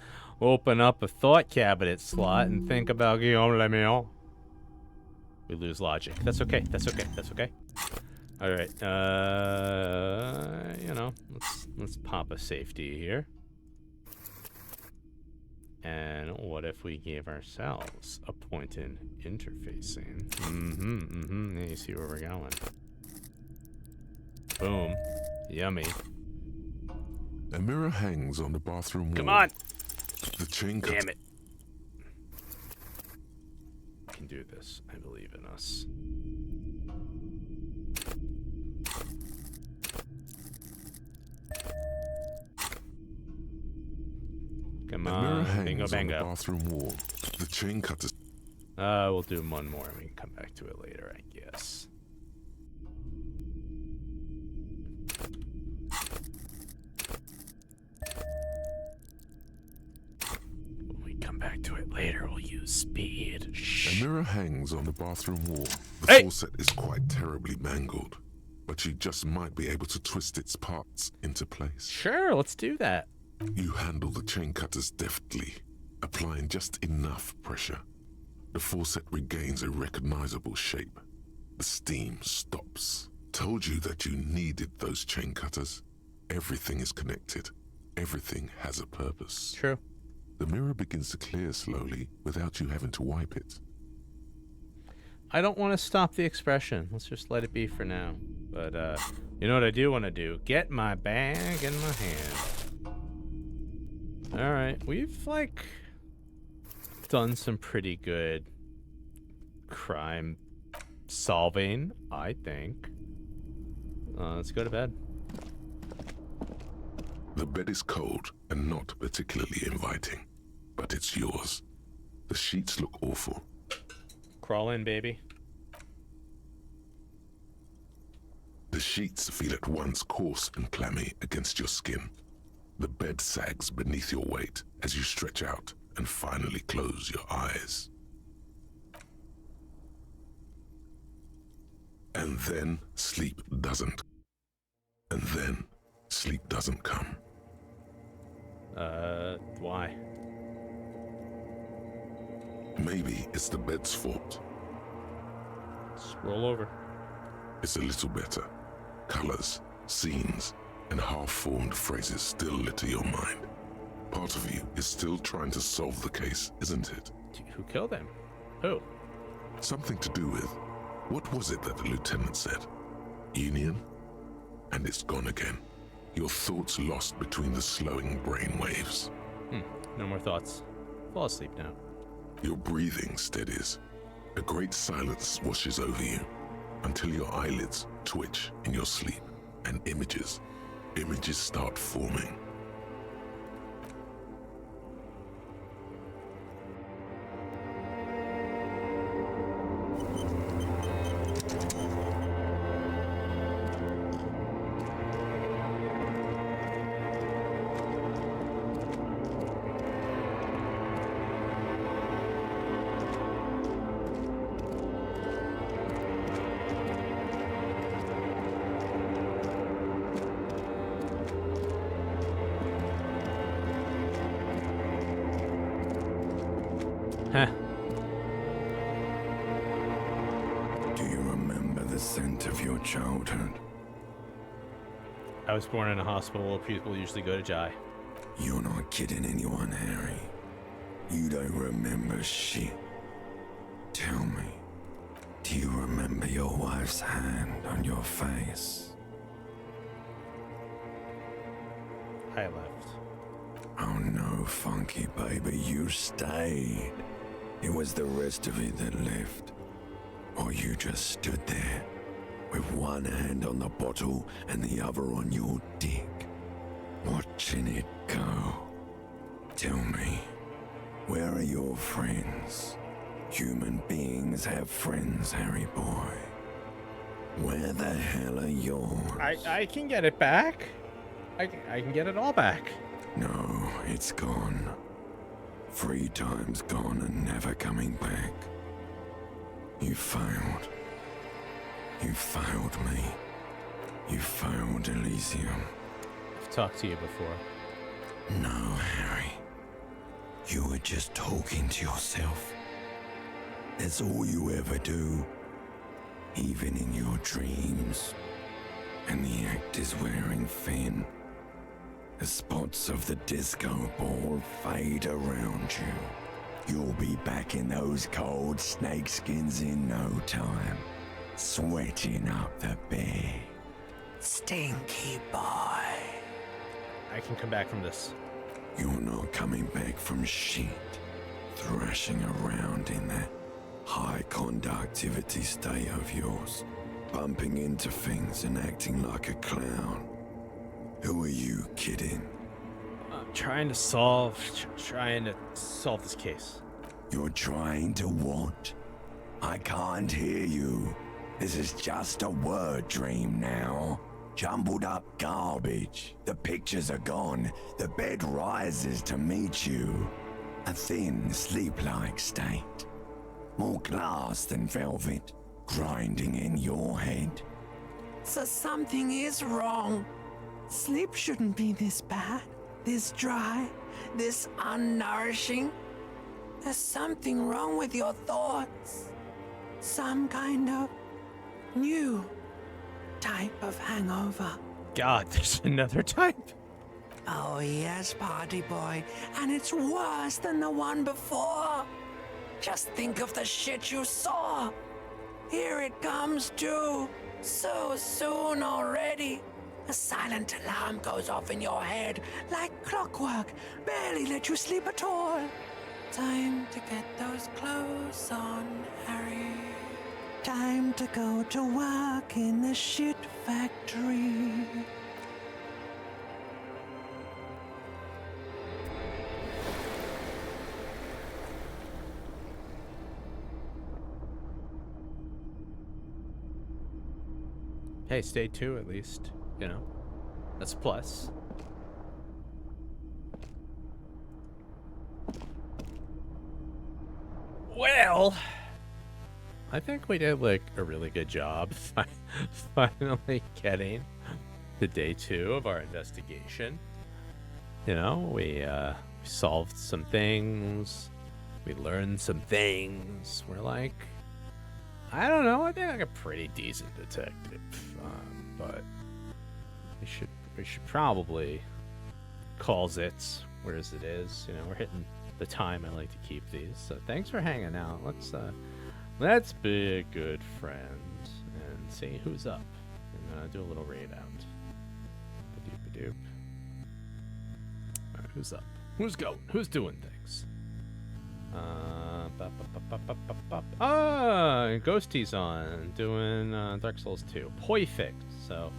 open up a thought cabinet slot and think about Guillaume le Million. We lose logic. That's okay. That's okay. That's okay. All right. You know, let's pop a safety here. And what if we gave ourselves a point in interfacing? me see where we're going. Boom. Yummy. A mirror hangs on the bathroom wall. Come on! The chain Damn it. We can do this. I believe in us. Come A mirror on, hangs bingo on the bango. bathroom wall. The chain cutter. We'll do one more and we can come back to it later, I guess. When we come back to it later, we'll use speed. Shh. A mirror hangs on the bathroom wall. The Hey! faucet is quite terribly mangled, but you just might be able to twist its parts into place. Sure, let's do that. You handle the chain cutters deftly, applying just enough pressure. The faucet regains a recognizable shape. The steam stops. Told you that you needed those chain cutters. Everything is connected. Everything has a purpose. True. The mirror begins to clear slowly without you having to wipe it. I don't want to stop the expression. Let's just let it be for now. But, you know what I do want to do? Get my bag in my hand. Alright, we've, like, done some pretty good crime solving, I think. Let's go to bed. The bed is cold and not particularly inviting, but it's yours. The sheets look awful. Crawl in, baby. The sheets feel at once coarse and clammy against your skin. The bed sags beneath your weight as you stretch out and finally close your eyes. And then sleep doesn't. And then sleep doesn't come. Why? Maybe it's the bed's fault. Let's roll over. It's a little better. Colors, scenes, and half-formed phrases still litter your mind. Part of you is still trying to solve the case, isn't it? Who killed him? Who? Something to do with, what was it that the lieutenant said? Union? And it's gone again. Your thoughts lost between the slowing brain waves. No more thoughts. Fall asleep now. Your breathing steadies. A great silence washes over you until your eyelids twitch in your sleep and images start forming. Huh. Do you remember the scent of your childhood? I was born in a hospital where people usually go to die. You're not kidding anyone, Harry. You don't remember shit. Tell me, do you remember your wife's hand on your face? I left. Oh no, Funky baby, you stayed. It was the rest of it that left. Or you just stood there, with one hand on the bottle and the other on your dick, watching it go. Tell me, where are your friends? Human beings have friends, Harry boy. Where the hell are yours? I can get it back. I can get it all back. No, it's gone. 3 times gone and never coming back. You failed. You failed me. You failed Elysium. I've talked to you before. No, Harry. You were just talking to yourself. That's all you ever do. Even in your dreams. And the act is wearing thin. The spots of the disco ball fade around you. You'll be back in those cold snakeskins in no time. Sweating up the bed. Stinky boy. I can come back from this. You're not coming back from shit. Thrashing around in that high conductivity state of yours. Bumping into things and acting like a clown. Who are you kidding? Trying to solve this case. You're trying to what? I can't hear you. This is just a word dream now. Jumbled up garbage. The pictures are gone. The bed rises to meet you. A thin, sleep-like state. More glass than velvet, grinding in your head. So something is wrong. Sleep shouldn't be this bad, this dry, this unnourishing. There's something wrong with your thoughts. Some kind of new type of hangover. God, there's another type. Oh yes, party boy, and it's worse than the one before. Just think of the shit you saw. Here it comes too, so soon already. A silent alarm goes off in your head like clockwork, barely let you sleep at all. Time to get those clothes on, Harry. Time to go to work in the shit factory. Hey, stay 2 at least. You know, that's a plus. Well, I think we did like a really good job finally getting to day 2 of our investigation. You know, we solved some things. We learned some things. We're like, I don't know, I think like a pretty decent detective. But we should probably call Zitz, whereas it is. You know, we're hitting the time I like to keep these. So thanks for hanging out. Let's be a good friend and see who's up. And do a little raid out. Ba-doop-ba-doop. Alright, who's up? Who's going? Who's doing things? Ghosty's on, doing Dark Souls 2. Perfect. So,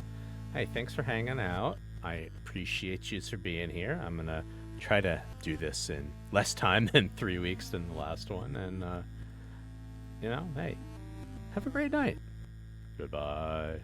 hey, thanks for hanging out. I appreciate you for being here. I'm gonna try to do this in less time than 3 weeks than the last one. And, you know, hey, have a great night. Goodbye.